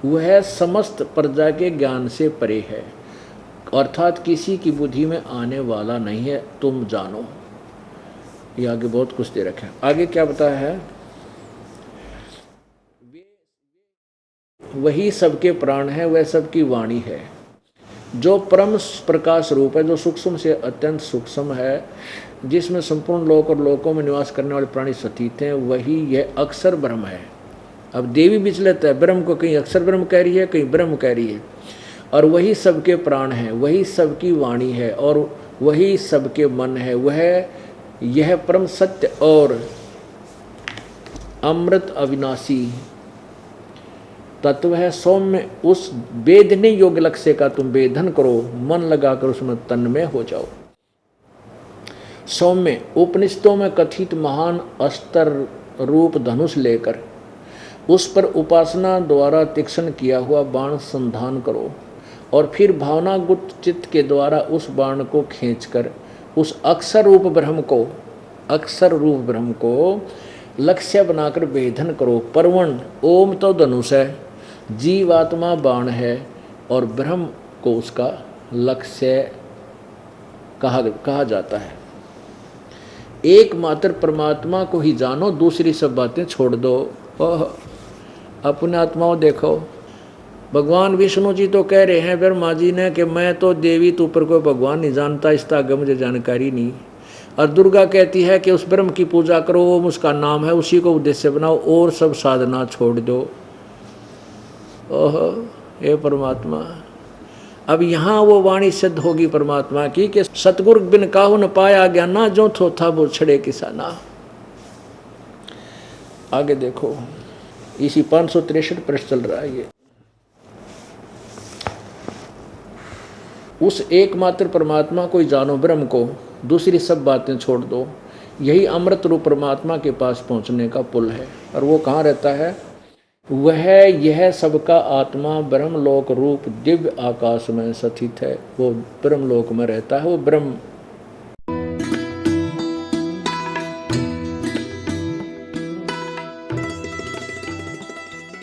वह समस्त प्रजा के ज्ञान से परे है, अर्थात किसी की बुद्धि में आने वाला नहीं है, तुम जानो। ये आगे बहुत कुछ दे रखा है। आगे क्या बताया है? वही सबके प्राण है, वह सबकी वाणी है। जो परम प्रकाश रूप है, जो सूक्ष्म से अत्यंत सूक्ष्म है, जिसमें संपूर्ण लोक और लोकों में निवास करने वाले प्राणी स्थित हैं, वही यह अक्षर ब्रह्म है। अब देवी विचलित है, ब्रह्म को कहीं अक्षर ब्रह्म कह रही है, कहीं ब्रह्म कह रही है। और वही सबके प्राण है, वही सबकी वाणी है और वही सबके मन है। वह यह परम सत्य और अमृत अविनाशी तत्व है। सौम्य उस वेदने योग्य लक्ष्य का तुम वेधन करो, मन लगाकर उसमें तन्मय हो जाओ। सौम्य उपनिषदों में कथित महान अस्त्र रूप धनुष लेकर उस पर उपासना द्वारा तीक्ष्ण किया हुआ बाण संधान करो और फिर भावनागुप्त चित्त के द्वारा उस बाण को खींचकर उस अक्षर रूप ब्रह्म को लक्ष्य बनाकर वेधन करो। परवण ओम तो धनुष है, जीवात्मा बाण है और ब्रह्म को उसका लक्ष्य कहा जाता है। एकमात्र परमात्मा को ही जानो, दूसरी सब बातें छोड़ दो। अपने आत्माओं देखो। भगवान विष्णु जी तो कह रहे हैं ब्रह्मा जी ने कि मैं तो देवी तो ऊपर कोई भगवान नहीं जानता, इसका आगे मुझे जानकारी नहीं। और दुर्गा कहती है कि उस ब्रह्म की पूजा करो, वो उसका नाम है, उसी को उद्देश्य बनाओ और सब साधना छोड़ दो। ओहो हे परमात्मा। अब यहाँ वो वाणी सिद्ध होगी परमात्मा की कि सतगुरु बिन काहू न पाया ज्ञाना, जो थोथा वो छड़े किसाना। आगे देखो, इसी 563 पृष्ठ चल रहा है ये। उस एकमात्र परमात्मा को ही जानो, ब्रह्म को, दूसरी सब बातें छोड़ दो। यही अमृत रूप परमात्मा के पास पहुंचने का पुल है। और वो कहाँ रहता है? वह यह सबका आत्मा ब्रह्मलोक रूप दिव्य आकाश में स्थित है। वो ब्रह्मलोक में रहता है। वो ब्रह्म